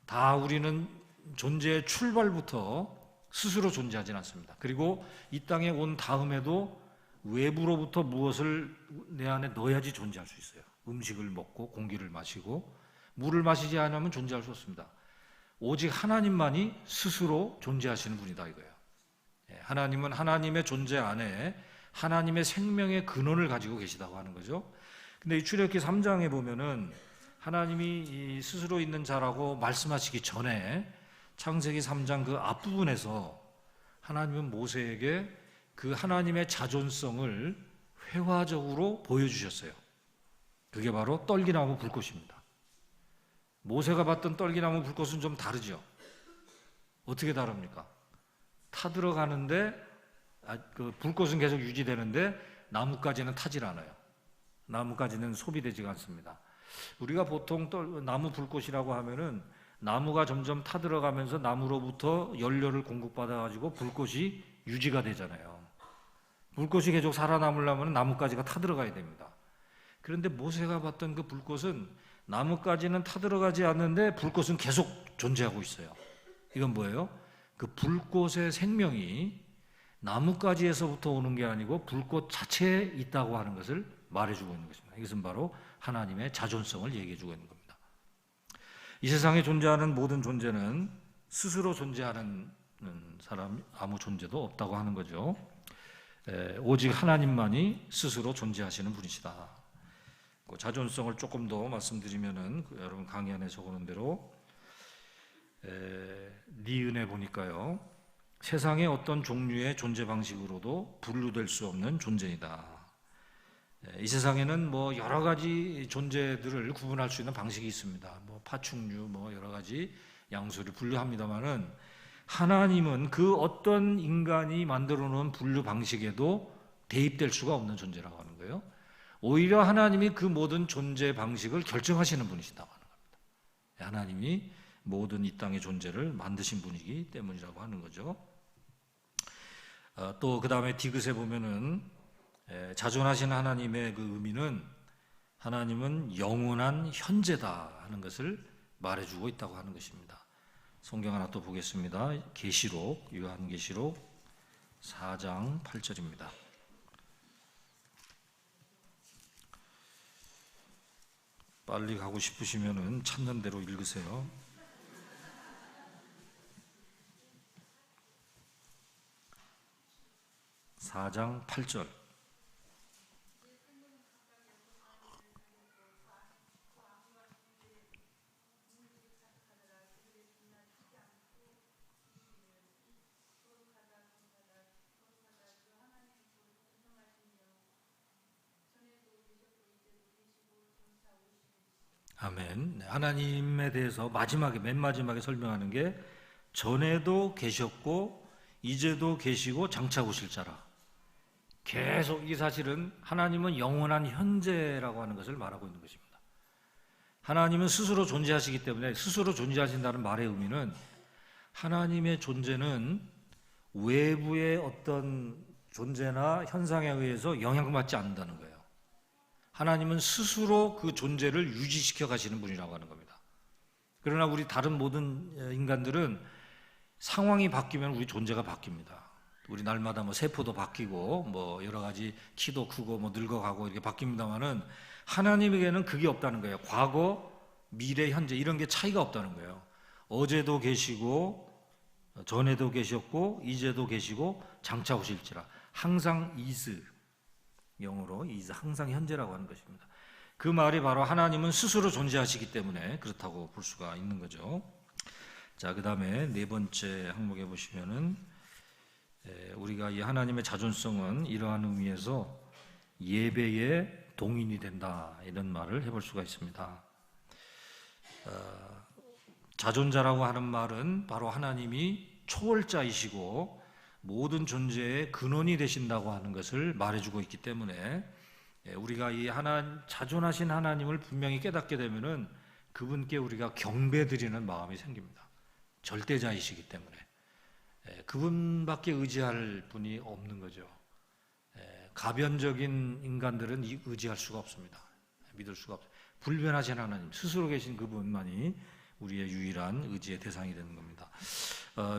다 우리는 존재의 출발부터 스스로 존재하진 않습니다. 그리고 이 땅에 온 다음에도 외부로부터 무엇을 내 안에 넣어야지 존재할 수 있어요. 음식을 먹고 공기를 마시고 물을 마시지 않으면 존재할 수 없습니다. 오직 하나님만이 스스로 존재하시는 분이다 이거예요. 하나님은 하나님의 존재 안에 하나님의 생명의 근원을 가지고 계시다고 하는 거죠. 근데 이 출애굽기 3장에 보면은 하나님이 이 스스로 있는 자라고 말씀하시기 전에 창세기 3장 그 앞부분에서 하나님은 모세에게 그 하나님의 자존성을 회화적으로 보여주셨어요. 그게 바로 떨기나무 불꽃입니다. 모세가 봤던 떨기나무 불꽃은 좀 다르죠. 어떻게 다릅니까? 타들어가는데 그 불꽃은 계속 유지되는데 나무까지는 타질 않아요. 나무까지는 소비되지가 않습니다. 우리가 보통 나무 불꽃이라고 하면은 나무가 점점 타들어가면서 나무로부터 연료를 공급받아 가지고 불꽃이 유지가 되잖아요. 불꽃이 계속 살아남으려면 나무까지가 타들어가야 됩니다. 그런데 모세가 봤던 그 불꽃은 나무까지는 타들어가지 않는데 불꽃은 계속 존재하고 있어요. 이건 뭐예요? 그 불꽃의 생명이 나무가지에서부터 오는 게 아니고 불꽃 자체에 있다고 하는 것을 말해주고 있는 것입니다. 이것은 바로 하나님의 자존성을 얘기해주고 있는 겁니다. 이 세상에 존재하는 모든 존재는 스스로 존재하는 사람 아무 존재도 없다고 하는 거죠. 오직 하나님만이 스스로 존재하시는 분이시다. 그 자존성을 조금 더 말씀드리면은 여러분 강의 안에 적어놓은 대로 네 은혜 보니까요, 세상의 어떤 종류의 존재 방식으로도 분류될 수 없는 존재이다. 이 세상에는 뭐 여러 가지 존재들을 구분할 수 있는 방식이 있습니다. 뭐 파충류, 뭐 여러 가지 양수를 분류합니다만은 하나님은 그 어떤 인간이 만들어 놓은 분류 방식에도 대입될 수가 없는 존재라고 하는 거예요. 오히려 하나님이 그 모든 존재 방식을 결정하시는 분이시다고 하는 겁니다. 하나님이 모든 이 땅의 존재를 만드신 분이기 때문이라고 하는 거죠. 또 그 다음에 디귿에 보면은 자존하신 하나님의 그 의미는 하나님은 영원한 현재다 하는 것을 말해주고 있다고 하는 것입니다. 성경 하나 또 보겠습니다. 계시록, 요한계시록 4장 8절입니다. 빨리 가고 싶으시면은 찾는 대로 읽으세요. (4장 8절) 아멘. 하나님에 대해서 마지막에, 맨 마지막에 설명하는 게 전에도 계셨고 이제도 계시고 장차 오실 자라. 계속 이 사실은 하나님은 영원한 현재라고 하는 것을 말하고 있는 것입니다. 하나님은 스스로 존재하시기 때문에, 스스로 존재하신다는 말의 의미는 하나님의 존재는 외부의 어떤 존재나 현상에 의해서 영향받지 않는다는 거예요. 하나님은 스스로 그 존재를 유지시켜 가시는 분이라고 하는 겁니다. 그러나 우리 다른 모든 인간들은 상황이 바뀌면 우리 존재가 바뀝니다. 우리 날마다 뭐 세포도 바뀌고 뭐 여러 가지 키도 크고 뭐 늙어가고 이렇게 바뀝니다만은 하나님에게는 그게 없다는 거예요. 과거, 미래, 현재 이런 게 차이가 없다는 거예요. 어제도 계시고 전에도 계셨고 이제도 계시고 장차 오실지라. 항상 is, 영어로 is, 항상 현재라고 하는 것입니다. 그 말이 바로 하나님은 스스로 존재하시기 때문에 그렇다고 볼 수가 있는 거죠. 자, 그 다음에 네 번째 항목에 보시면은 우리가 이 하나님의 자존성은 이러한 의미에서 예배의 동인이 된다, 이런 말을 해볼 수가 있습니다. 자존자라고 하는 말은 바로 하나님이 초월자이시고 모든 존재의 근원이 되신다고 하는 것을 말해주고 있기 때문에 우리가 이 자존하신 하나님을 분명히 깨닫게 되면은 그분께 우리가 경배드리는 마음이 생깁니다. 절대자이시기 때문에 그분밖에 의지할 분이 없는 거죠. 가변적인 인간들은 의지할 수가 없습니다. 믿을 수가 없어요. 불변하신 하나님, 스스로 계신 그분만이 우리의 유일한 의지의 대상이 되는 겁니다.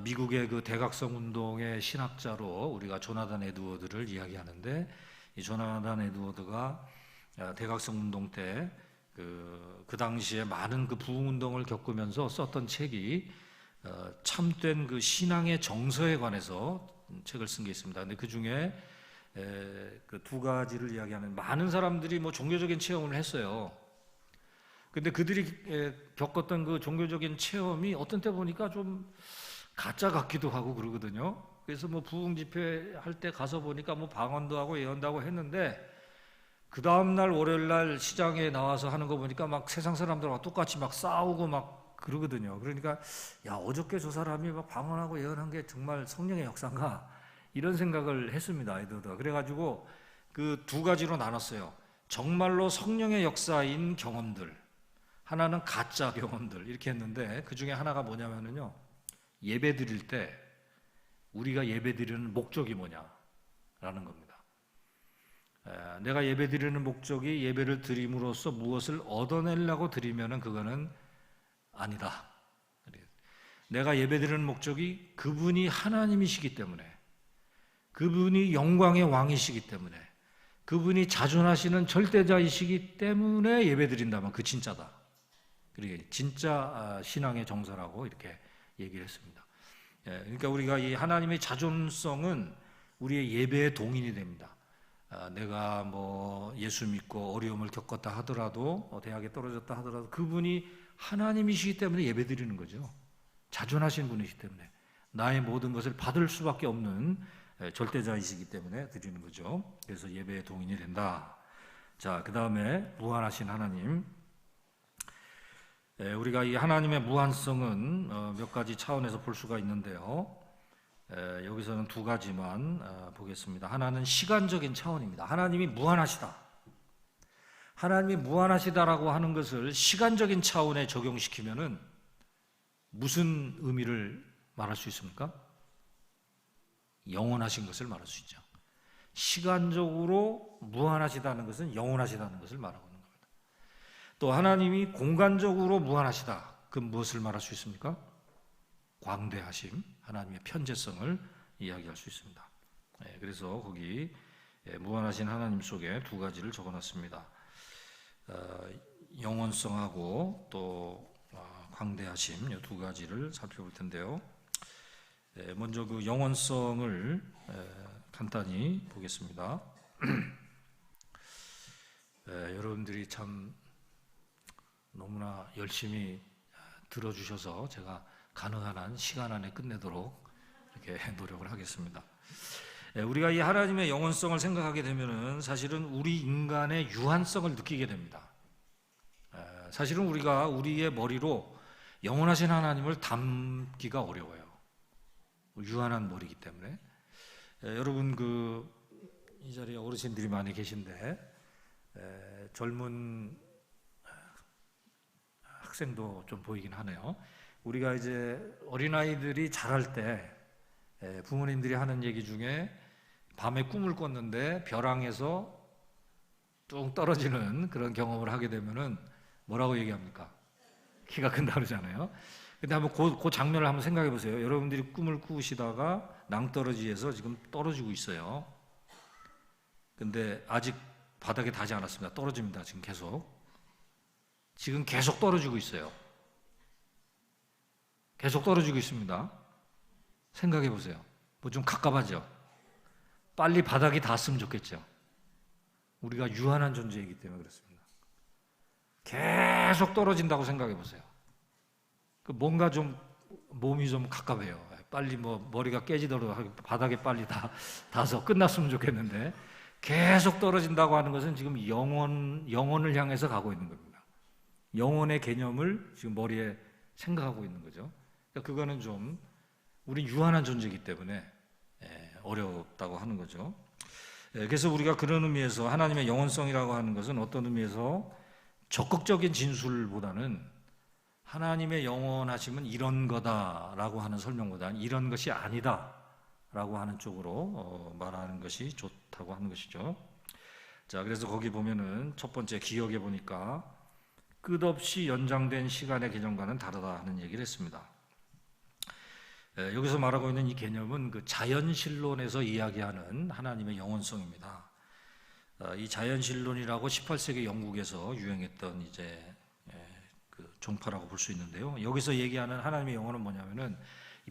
미국의 그 대각성 운동의 신학자로 우리가 조나단 에드워드를 이야기하는데, 이 조나단 에드워드가 대각성 운동 때 그 당시에 많은 그 부흥 운동을 겪으면서 썼던 책이 참된 그 신앙의 정서에 관해서 책을 쓴 게 있습니다. 근데 그 중에 그 두 가지를 이야기하는, 많은 사람들이 뭐 종교적인 체험을 했어요. 근데 그들이 겪었던 그 종교적인 체험이 어떤 때 보니까 좀 가짜 같기도 하고 그러거든요. 그래서 뭐 부흥 집회 할 때 가서 보니까 뭐 방언도 하고 예언도 하고 했는데 그 다음날 월요일날 시장에 나와서 하는 거 보니까 막 세상 사람들과 똑같이 막 싸우고 막 그러거든요. 그러니까 야, 어저께 저 사람이 막 방언하고 예언한 게 정말 성령의 역사인가, 이런 생각을 했습니다. 아이들도. 그래가지고 그 두 가지로 나눴어요. 정말로 성령의 역사인 경험들, 하나는 가짜 경험들, 이렇게 했는데 그 중에 하나가 뭐냐면요, 예배 드릴 때 우리가 예배 드리는 목적이 뭐냐라는 겁니다. 내가 예배 드리는 목적이 예배를 드림으로써 무엇을 얻어내려고 드리면은 그거는 아니다. 내가 예배 드리는 목적이 그분이 하나님이시기 때문에, 그분이 영광의 왕이시기 때문에, 그분이 자존하시는 절대자이시기 때문에 예배 드린다면 그 진짜다. 그게 진짜 신앙의 정서라고 이렇게 얘기를 했습니다. 그러니까 우리가 이 하나님의 자존성은 우리의 예배의 동인이 됩니다. 내가 뭐 예수 믿고 어려움을 겪었다 하더라도, 대학에 떨어졌다 하더라도 그분이 하나님이시기 때문에 예배 드리는 거죠. 자존하신 분이시기 때문에, 나의 모든 것을 받을 수밖에 없는 절대자이시기 때문에 드리는 거죠. 그래서 예배의 동인이 된다. 자, 그 다음에 무한하신 하나님. 우리가 이 하나님의 무한성은 몇 가지 차원에서 볼 수가 있는데요. 여기서는 두 가지만 보겠습니다. 하나는 시간적인 차원입니다. 하나님이 무한하시다. 하나님이 무한하시다라고 하는 것을 시간적인 차원에 적용시키면은 무슨 의미를 말할 수 있습니까? 영원하신 것을 말할 수 있죠. 시간적으로 무한하시다는 것은 영원하시다는 것을 말하고 있는 겁니다. 또 하나님이 공간적으로 무한하시다. 그 무엇을 말할 수 있습니까? 광대하심, 하나님의 편재성을 이야기할 수 있습니다. 그래서 거기 무한하신 하나님 속에 두 가지를 적어놨습니다. 영원성하고 또 광대하심, 이 두 가지를 살펴볼 텐데요. 먼저 그 영원성을 간단히 보겠습니다. 여러분들이 참 너무나 열심히 들어주셔서 제가 가능한 한 시간 안에 끝내도록 이렇게 노력을 하겠습니다. 우리가 이 하나님의 영원성을 생각하게 되면은 사실은 우리 인간의 유한성을 느끼게 됩니다. 사실은 우리가 우리의 머리로 영원하신 하나님을 담기가 어려워요. 유한한 머리이기 때문에. 여러분 이 자리에 어르신들이 많이 계신데 젊은 학생도 좀 보이긴 하네요. 우리가 이제 어린아이들이 자랄 때 부모님들이 하는 얘기 중에 밤에 꿈을 꿨는데 벼랑에서 뚝 떨어지는 그런 경험을 하게 되면은 뭐라고 얘기합니까? 키가 큰다 그러잖아요. 근데 한번 그 장면을 한번 생각해 보세요. 여러분들이 꿈을 꾸시다가 낭떠러지에서 지금 떨어지고 있어요. 근데 아직 바닥에 닿지 않았습니다. 떨어집니다. 지금 계속 떨어지고 있어요. 계속 떨어지고 있습니다. 생각해 보세요. 뭐 좀 갑갑하죠? 빨리 바닥이 닿았으면 좋겠죠? 우리가 유한한 존재이기 때문에 그렇습니다. 계속 떨어진다고 생각해 보세요. 뭔가 좀 몸이 좀 갑갑해요. 빨리 뭐 머리가 깨지도록 바닥에 빨리 닿아서 끝났으면 좋겠는데 계속 떨어진다고 하는 것은 지금 영혼을 향해서 가고 있는 겁니다. 영혼의 개념을 지금 머리에 생각하고 있는 거죠. 그러니까 그거는 좀 우리 유한한 존재이기 때문에 어렵다고 하는 거죠. 그래서 우리가 그런 의미에서 하나님의 영원성이라고 하는 것은 어떤 의미에서 적극적인 진술보다는 하나님의 영원하심은 이런 거다라고 하는 설명보다는 이런 것이 아니다라고 하는 쪽으로 말하는 것이 좋다고 하는 것이죠. 자, 그래서 거기 보면은 첫 번째 기억해 보니까 끝없이 연장된 시간의 개념과는 다르다 하는 얘기를 했습니다. 여기서 말하고 있는 이 개념은 그 자연신론에서 이야기하는 하나님의 영원성입니다. 이 자연신론이라고 18세기 영국에서 유행했던 이제 그 종파라고 볼 수 있는데요. 여기서 얘기하는 하나님의 영혼은 뭐냐면은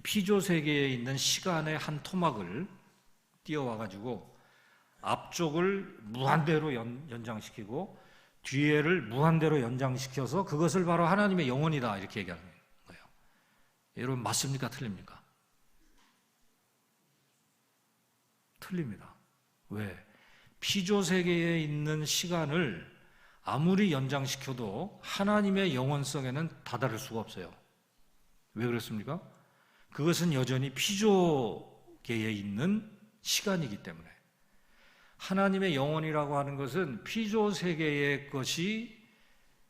피조 세계에 있는 시간의 한 토막을 띄어와 가지고 앞쪽을 무한대로 연장시키고 뒤에를 무한대로 연장시켜서 그것을 바로 하나님의 영혼이다 이렇게 얘기하는 거예요. 여러분 맞습니까? 틀립니까? 틀립니다. 왜? 피조 세계에 있는 시간을 아무리 연장시켜도 하나님의 영원성에는 다다를 수가 없어요. 왜 그렇습니까? 그것은 여전히 피조계에 있는 시간이기 때문에. 하나님의 영원이라고 하는 것은 피조 세계의 것이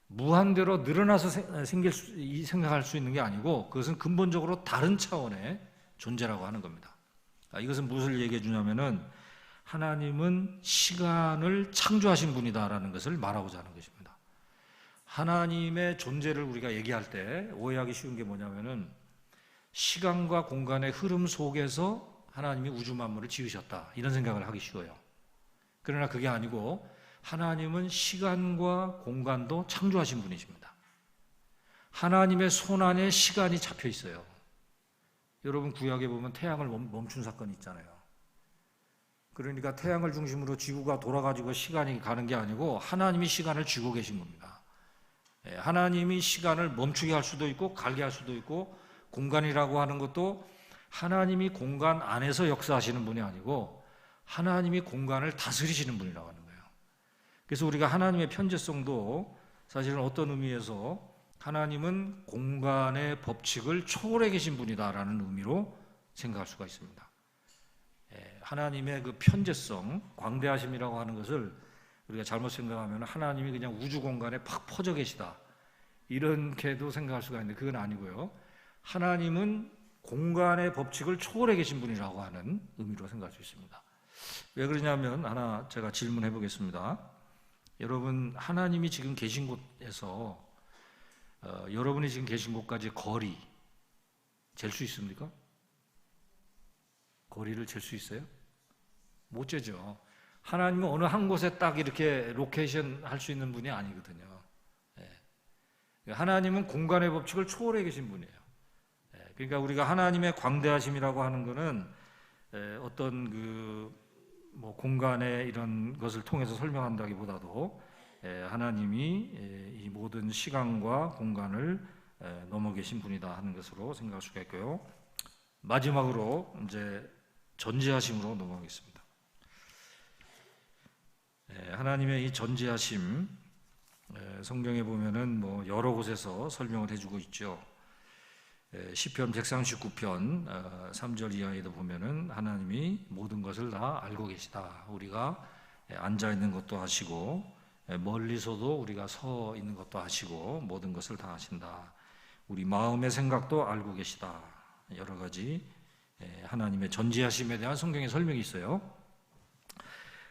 무한대로 늘어나서 생각할 수 있는 게 아니고 그것은 근본적으로 다른 차원의 존재라고 하는 겁니다. 이것은 무엇을 얘기해 주냐면은 하나님은 시간을 창조하신 분이다라는 것을 말하고자 하는 것입니다. 하나님의 존재를 우리가 얘기할 때 오해하기 쉬운 게 뭐냐면은 시간과 공간의 흐름 속에서 하나님이 우주 만물을 지으셨다 이런 생각을 하기 쉬워요. 그러나 그게 아니고 하나님은 시간과 공간도 창조하신 분이십니다. 하나님의 손 안에 시간이 잡혀 있어요. 여러분 구약에 보면 태양을 멈춘 사건이 있잖아요. 그러니까 태양을 중심으로 지구가 돌아가지고 시간이 가는 게 아니고 하나님이 시간을 쥐고 계신 겁니다. 하나님이 시간을 멈추게 할 수도 있고 갈게 할 수도 있고 공간이라고 하는 것도 하나님이 공간 안에서 역사하시는 분이 아니고 하나님이 공간을 다스리시는 분이라고 하는 거예요. 그래서 우리가 하나님의 편재성도 사실은 어떤 의미에서 하나님은 공간의 법칙을 초월해 계신 분이다라는 의미로 생각할 수가 있습니다. 하나님의 그 편재성, 광대하심이라고 하는 것을 우리가 잘못 생각하면 하나님이 그냥 우주 공간에 팍 퍼져 계시다 이렇게도 생각할 수가 있는데 그건 아니고요. 하나님은 공간의 법칙을 초월해 계신 분이라고 하는 의미로 생각할 수 있습니다. 왜 그러냐면 하나 제가 질문해 보겠습니다. 여러분 하나님이 지금 계신 곳에서 여러분이 지금 계신 곳까지 거리 잴 수 있습니까? 거리를 잴 수 있어요? 못 재죠. 하나님은 어느 한 곳에 딱 이렇게 로케이션 할 수 있는 분이 아니거든요. 하나님은 공간의 법칙을 초월해 계신 분이에요. 그러니까 우리가 하나님의 광대하심이라고 하는 것은 어떤 뭐 공간의 이런 것을 통해서 설명한다기보다도 하나님이 이 모든 시간과 공간을 넘어 계신 분이다 하는 것으로 생각할 수가 있고요. 마지막으로 이제 전지하심으로 넘어가겠습니다. 하나님의 이 전지하심 성경에 보면은 뭐 여러 곳에서 설명을 해주고 있죠. 시편 139편 3절 이하에도 보면은 하나님이 모든 것을 다 알고 계시다. 우리가 앉아 있는 것도 아시고 멀리서도 우리가 서 있는 것도 아시고 모든 것을 다 아신다. 우리 마음의 생각도 알고 계시다. 여러 가지 하나님의 전지하심에 대한 성경의 설명이 있어요.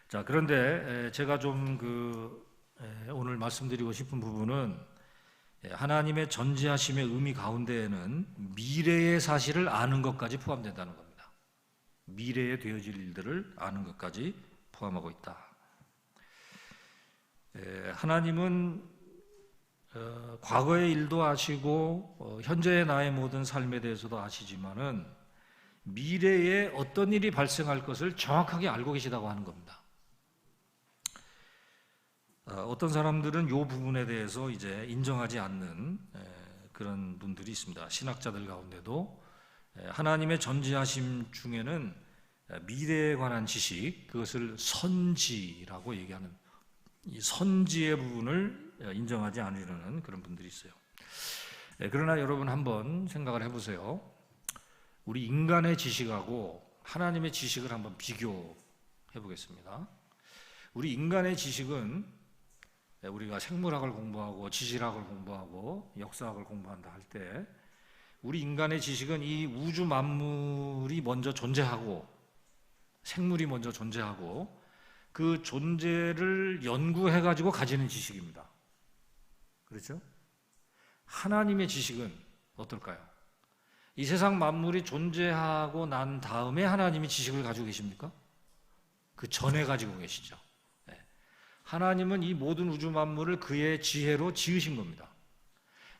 자, 그런데 제가 좀 오늘 말씀드리고 싶은 부분은 하나님의 전지하심의 의미 가운데에는 미래의 사실을 아는 것까지 포함된다는 겁니다. 미래에 되어질 일들을 아는 것까지 포함하고 있다. 하나님은 과거의 일도 아시고 현재의 나의 모든 삶에 대해서도 아시지만은 미래에 어떤 일이 발생할 것을 정확하게 알고 계시다고 하는 겁니다. 어떤 사람들은 이 부분에 대해서 이제 인정하지 않는 그런 분들이 있습니다. 신학자들 가운데도 하나님의 전지하심 중에는 미래에 관한 지식, 그것을 선지라고 얘기하는 이 선지의 부분을 인정하지 않으려는 그런 분들이 있어요. 그러나 여러분 한번 생각을 해보세요. 우리 인간의 지식하고 하나님의 지식을 한번 비교해 보겠습니다. 우리 인간의 지식은 우리가 생물학을 공부하고 지질학을 공부하고 역사학을 공부한다 할 때 우리 인간의 지식은 이 우주 만물이 먼저 존재하고 생물이 먼저 존재하고 그 존재를 연구해 가지고 가지는 지식입니다. 그렇죠? 하나님의 지식은 어떨까요? 이 세상 만물이 존재하고 난 다음에 하나님이 지식을 가지고 계십니까? 그 전에 가지고 계시죠. 하나님은 이 모든 우주 만물을 그의 지혜로 지으신 겁니다.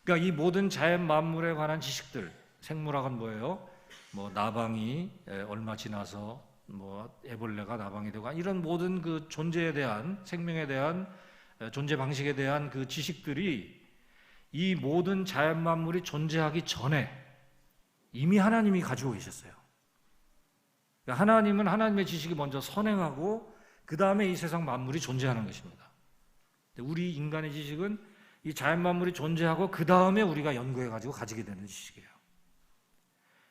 그러니까 이 모든 자연 만물에 관한 지식들, 생물학은 뭐예요? 뭐 나방이 얼마 지나서 뭐 애벌레가 나방이 되고 이런 모든 그 존재에 대한 생명에 대한 존재 방식에 대한 그 지식들이 이 모든 자연 만물이 존재하기 전에 이미 하나님이 가지고 계셨어요. 그러니까 하나님은 하나님의 지식이 먼저 선행하고 그 다음에 이 세상 만물이 존재하는 것입니다. 우리 인간의 지식은 이 자연 만물이 존재하고 그 다음에 우리가 연구해가지고 가지게 되는 지식이에요.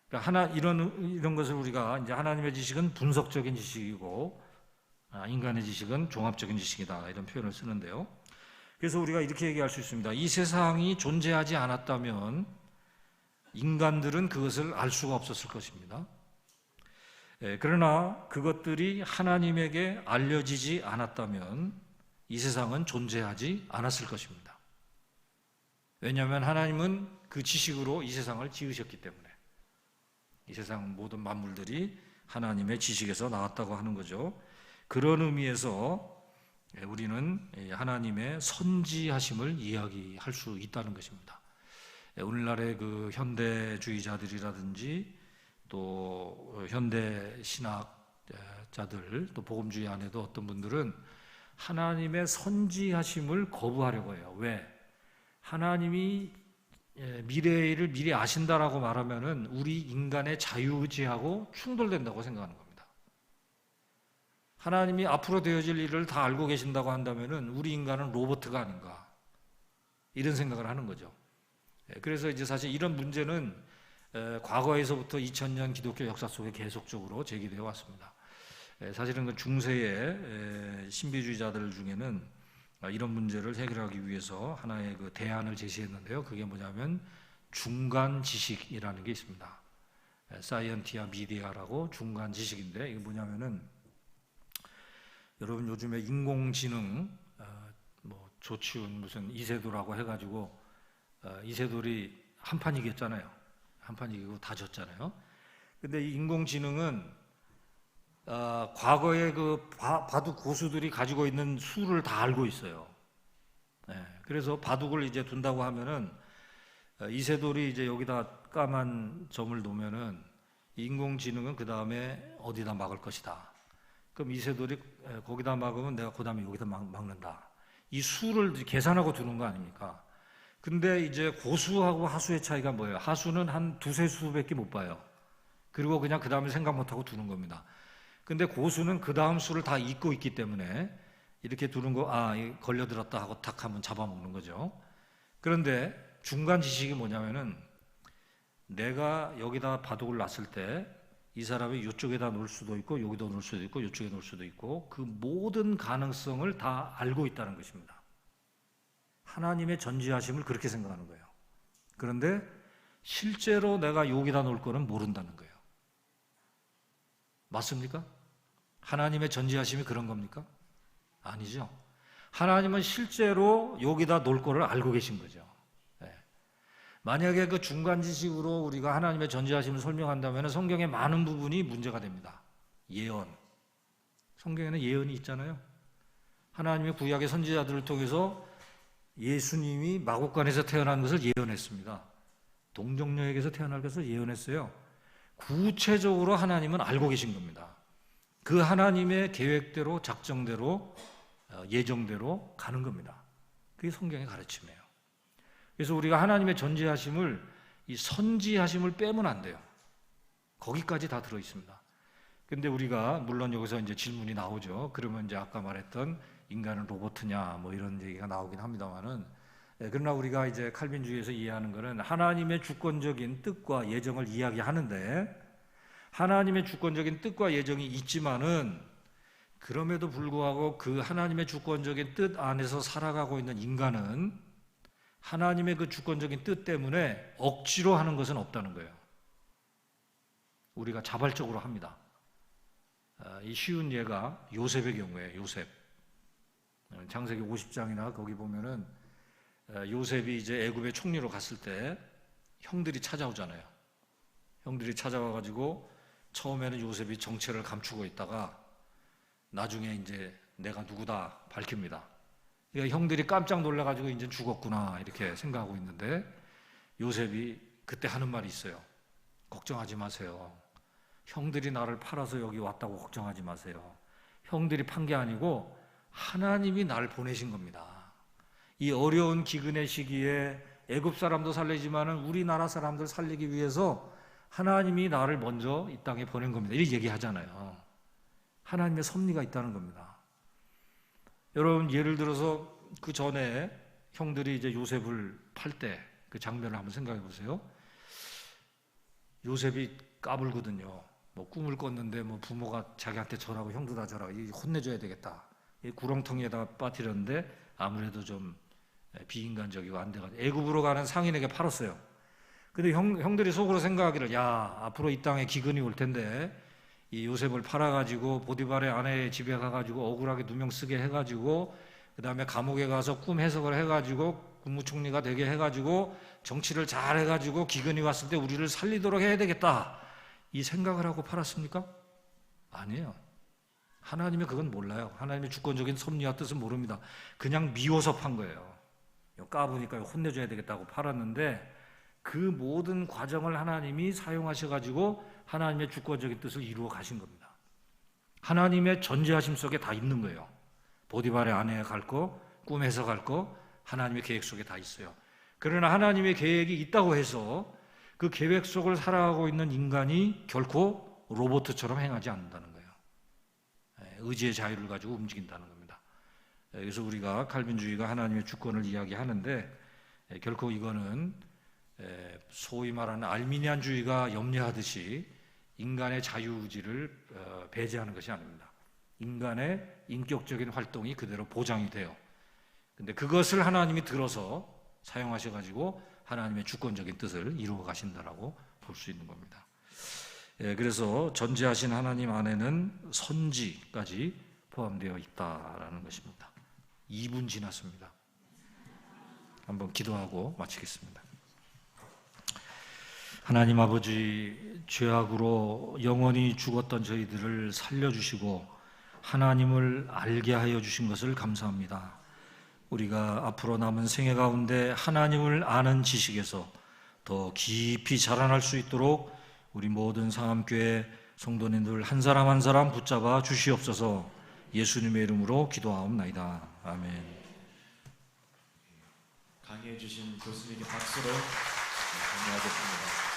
그러니까 이런 것을 우리가 이제 하나님의 지식은 분석적인 지식이고 인간의 지식은 종합적인 지식이다 이런 표현을 쓰는데요. 그래서 우리가 이렇게 얘기할 수 있습니다. 이 세상이 존재하지 않았다면 인간들은 그것을 알 수가 없었을 것입니다. 그러나 그것들이 하나님에게 알려지지 않았다면 이 세상은 존재하지 않았을 것입니다. 왜냐하면 하나님은 그 지식으로 이 세상을 지으셨기 때문에 이 세상 모든 만물들이 하나님의 지식에서 나왔다고 하는 거죠. 그런 의미에서 우리는 하나님의 선지하심을 이야기할 수 있다는 것입니다. 오늘날의 그 현대주의자들이라든지 또 현대 신학자들 또 복음주의 안에도 어떤 분들은 하나님의 선지하심을 거부하려고 해요. 왜? 하나님이 미래의 일을 미리 아신다라고 말하면은 우리 인간의 자유의지하고 충돌된다고 생각하는 겁니다. 하나님이 앞으로 되어질 일을 다 알고 계신다고 한다면은 우리 인간은 로봇가 아닌가 이런 생각을 하는 거죠. 그래서 이제 사실 이런 문제는 과거에서부터 2000년 기독교 역사 속에 계속적으로 제기되어 왔습니다. 사실은 그 중세의 신비주의자들 중에는 이런 문제를 해결하기 위해서 하나의 그 대안을 제시했는데요. 그게 뭐냐면 중간 지식이라는 게 있습니다. 사이언티아 미디아라고 중간 지식인데 이게 뭐냐면은 여러분 요즘에 인공지능 뭐 조치훈 무슨 이세돌하고 해가지고 이세돌이 한판 이겼잖아요. 한판 이기고 다 졌잖아요. 근데 이 인공지능은 과거에 그 바둑 고수들이 가지고 있는 수를 다 알고 있어요. 그래서 바둑을 이제 둔다고 하면은 이세돌이 이제 여기다 까만 점을 놓으면은 인공지능은 그 다음에 어디다 막을 것이다. 그럼 이세돌이 거기다 막으면 내가 그 다음에 여기다 막는다. 이 수를 계산하고 두는 거 아닙니까? 근데 이제 고수하고 하수의 차이가 뭐예요? 하수는 한 두세 수밖에 못 봐요. 그리고 그냥 그 다음에 생각 못하고 두는 겁니다. 근데 고수는 그 다음 수를 다 잊고 있기 때문에 이렇게 두는 거, 걸려들었다 하고 탁 하면 잡아먹는 거죠. 그런데 중간 지식이 뭐냐면은 내가 여기다 바둑을 놨을 때 이 사람이 이쪽에다 놓을 수도 있고 여기다 놓을 수도 있고 이쪽에 놓을 수도 있고 그 모든 가능성을 다 알고 있다는 것입니다. 하나님의 전지하심을 그렇게 생각하는 거예요. 그런데 실제로 내가 여기다 놓을 거는 모른다는 거예요. 맞습니까? 하나님의 전지하심이 그런 겁니까? 아니죠. 하나님은 실제로 여기다 놓을 거를 알고 계신 거죠. 만약에 그 중간 지식으로 우리가 하나님의 전지하심을 설명한다면 성경의 많은 부분이 문제가 됩니다. 예언. 성경에는 예언이 있잖아요. 하나님의 구약의 선지자들을 통해서 예수님이 마곡간에서 태어난 것을 예언했습니다. 동정녀에게서 태어날 것을 예언했어요. 구체적으로 하나님은 알고 계신 겁니다. 그 하나님의 계획대로 작정대로 예정대로 가는 겁니다. 그게 성경의 가르침이에요. 그래서 우리가 하나님의 전지하심을 이 선지하심을 빼면 안 돼요. 거기까지 다 들어 있습니다. 근데 우리가 물론 여기서 이제 질문이 나오죠. 그러면 이제 아까 말했던 인간은 로봇이냐 뭐 이런 얘기가 나오긴 합니다만은 그러나 우리가 이제 칼빈주의에서 이해하는 것은 하나님의 주권적인 뜻과 예정을 이야기하는데 하나님의 주권적인 뜻과 예정이 있지만은 그럼에도 불구하고 그 하나님의 주권적인 뜻 안에서 살아가고 있는 인간은 하나님의 그 주권적인 뜻 때문에 억지로 하는 것은 없다는 거예요. 우리가 자발적으로 합니다. 이 쉬운 예가 요셉의 경우에요. 요셉. 창세기 50장이나 거기 보면은 요셉이 이제 애굽의 총리로 갔을 때 형들이 찾아오잖아요. 형들이 찾아와가지고 처음에는 요셉이 정체를 감추고 있다가 나중에 이제 내가 누구다 밝힙니다. 그러니까 형들이 깜짝 놀라가지고 이제 죽었구나 이렇게 생각하고 있는데 요셉이 그때 하는 말이 있어요. 걱정하지 마세요. 형들이 나를 팔아서 여기 왔다고 걱정하지 마세요. 형들이 판 게 아니고 하나님이 나를 보내신 겁니다. 이 어려운 기근의 시기에 애굽 사람도 살리지만은 우리나라 사람들 살리기 위해서 하나님이 나를 먼저 이 땅에 보낸 겁니다. 이렇게 얘기하잖아요. 하나님의 섭리가 있다는 겁니다. 여러분 예를 들어서 그 전에 형들이 이제 요셉을 팔 때 그 장면을 한번 생각해 보세요. 요셉이 까불거든요. 뭐 꿈을 꿨는데 뭐 부모가 자기한테 절하고 형도 다 절하고 혼내줘야 되겠다. 이 구렁텅이에다가 빠뜨렸는데 아무래도 좀 비인간적이고 안 돼가지고 애굽으로 가는 상인에게 팔았어요. 근데 형들이 속으로 생각하기를, 야, 앞으로 이 땅에 기근이 올 텐데 이 요셉을 팔아가지고 보디발의 아내 집에 가가지고 억울하게 누명 쓰게 해가지고 그 다음에 감옥에 가서 꿈 해석을 해가지고 국무총리가 되게 해가지고 정치를 잘 해가지고 기근이 왔을 때 우리를 살리도록 해야 되겠다, 이 생각을 하고 팔았습니까? 아니에요. 하나님이 그건 몰라요. 하나님의 주권적인 섭리와 뜻은 모릅니다. 그냥 미워서 판 거예요. 까부니까 혼내줘야 되겠다고 팔았는데 그 모든 과정을 하나님이 사용하셔가지고 하나님의 주권적인 뜻을 이루어 가신 겁니다. 하나님의 전제하심 속에 다 있는 거예요. 보디발의 아내에 갈 거, 꿈에서 갈 거, 하나님의 계획 속에 다 있어요. 그러나 하나님의 계획이 있다고 해서 그 계획 속을 살아가고 있는 인간이 결코 로봇처럼 행하지 않는다는 거예요. 의지의 자유를 가지고 움직인다는 겁니다. 그래서 우리가 칼빈주의가 하나님의 주권을 이야기하는데 결코 이거는 소위 말하는 알미니안주의가 염려하듯이 인간의 자유의지를 배제하는 것이 아닙니다. 인간의 인격적인 활동이 그대로 보장이 돼요. 근데 그것을 하나님이 들어서 사용하셔가지고 하나님의 주권적인 뜻을 이루어 가신다라고 볼 수 있는 겁니다. 그래서 전제하신 하나님 안에는 선지까지 포함되어 있다라는 것입니다. 2분 지났습니다. 한번 기도하고 마치겠습니다. 하나님 아버지, 죄악으로 영원히 죽었던 저희들을 살려주시고 하나님을 알게 하여 주신 것을 감사합니다. 우리가 앞으로 남은 생애 가운데 하나님을 아는 지식에서 더 깊이 자라날 수 있도록 우리 모든 상암교회 성도님들 한 사람 한 사람 붙잡아 주시옵소서. 예수님의 이름으로 기도하옵나이다. 아멘. 강의해 주신 교수님께 박수로 감사하겠습니다.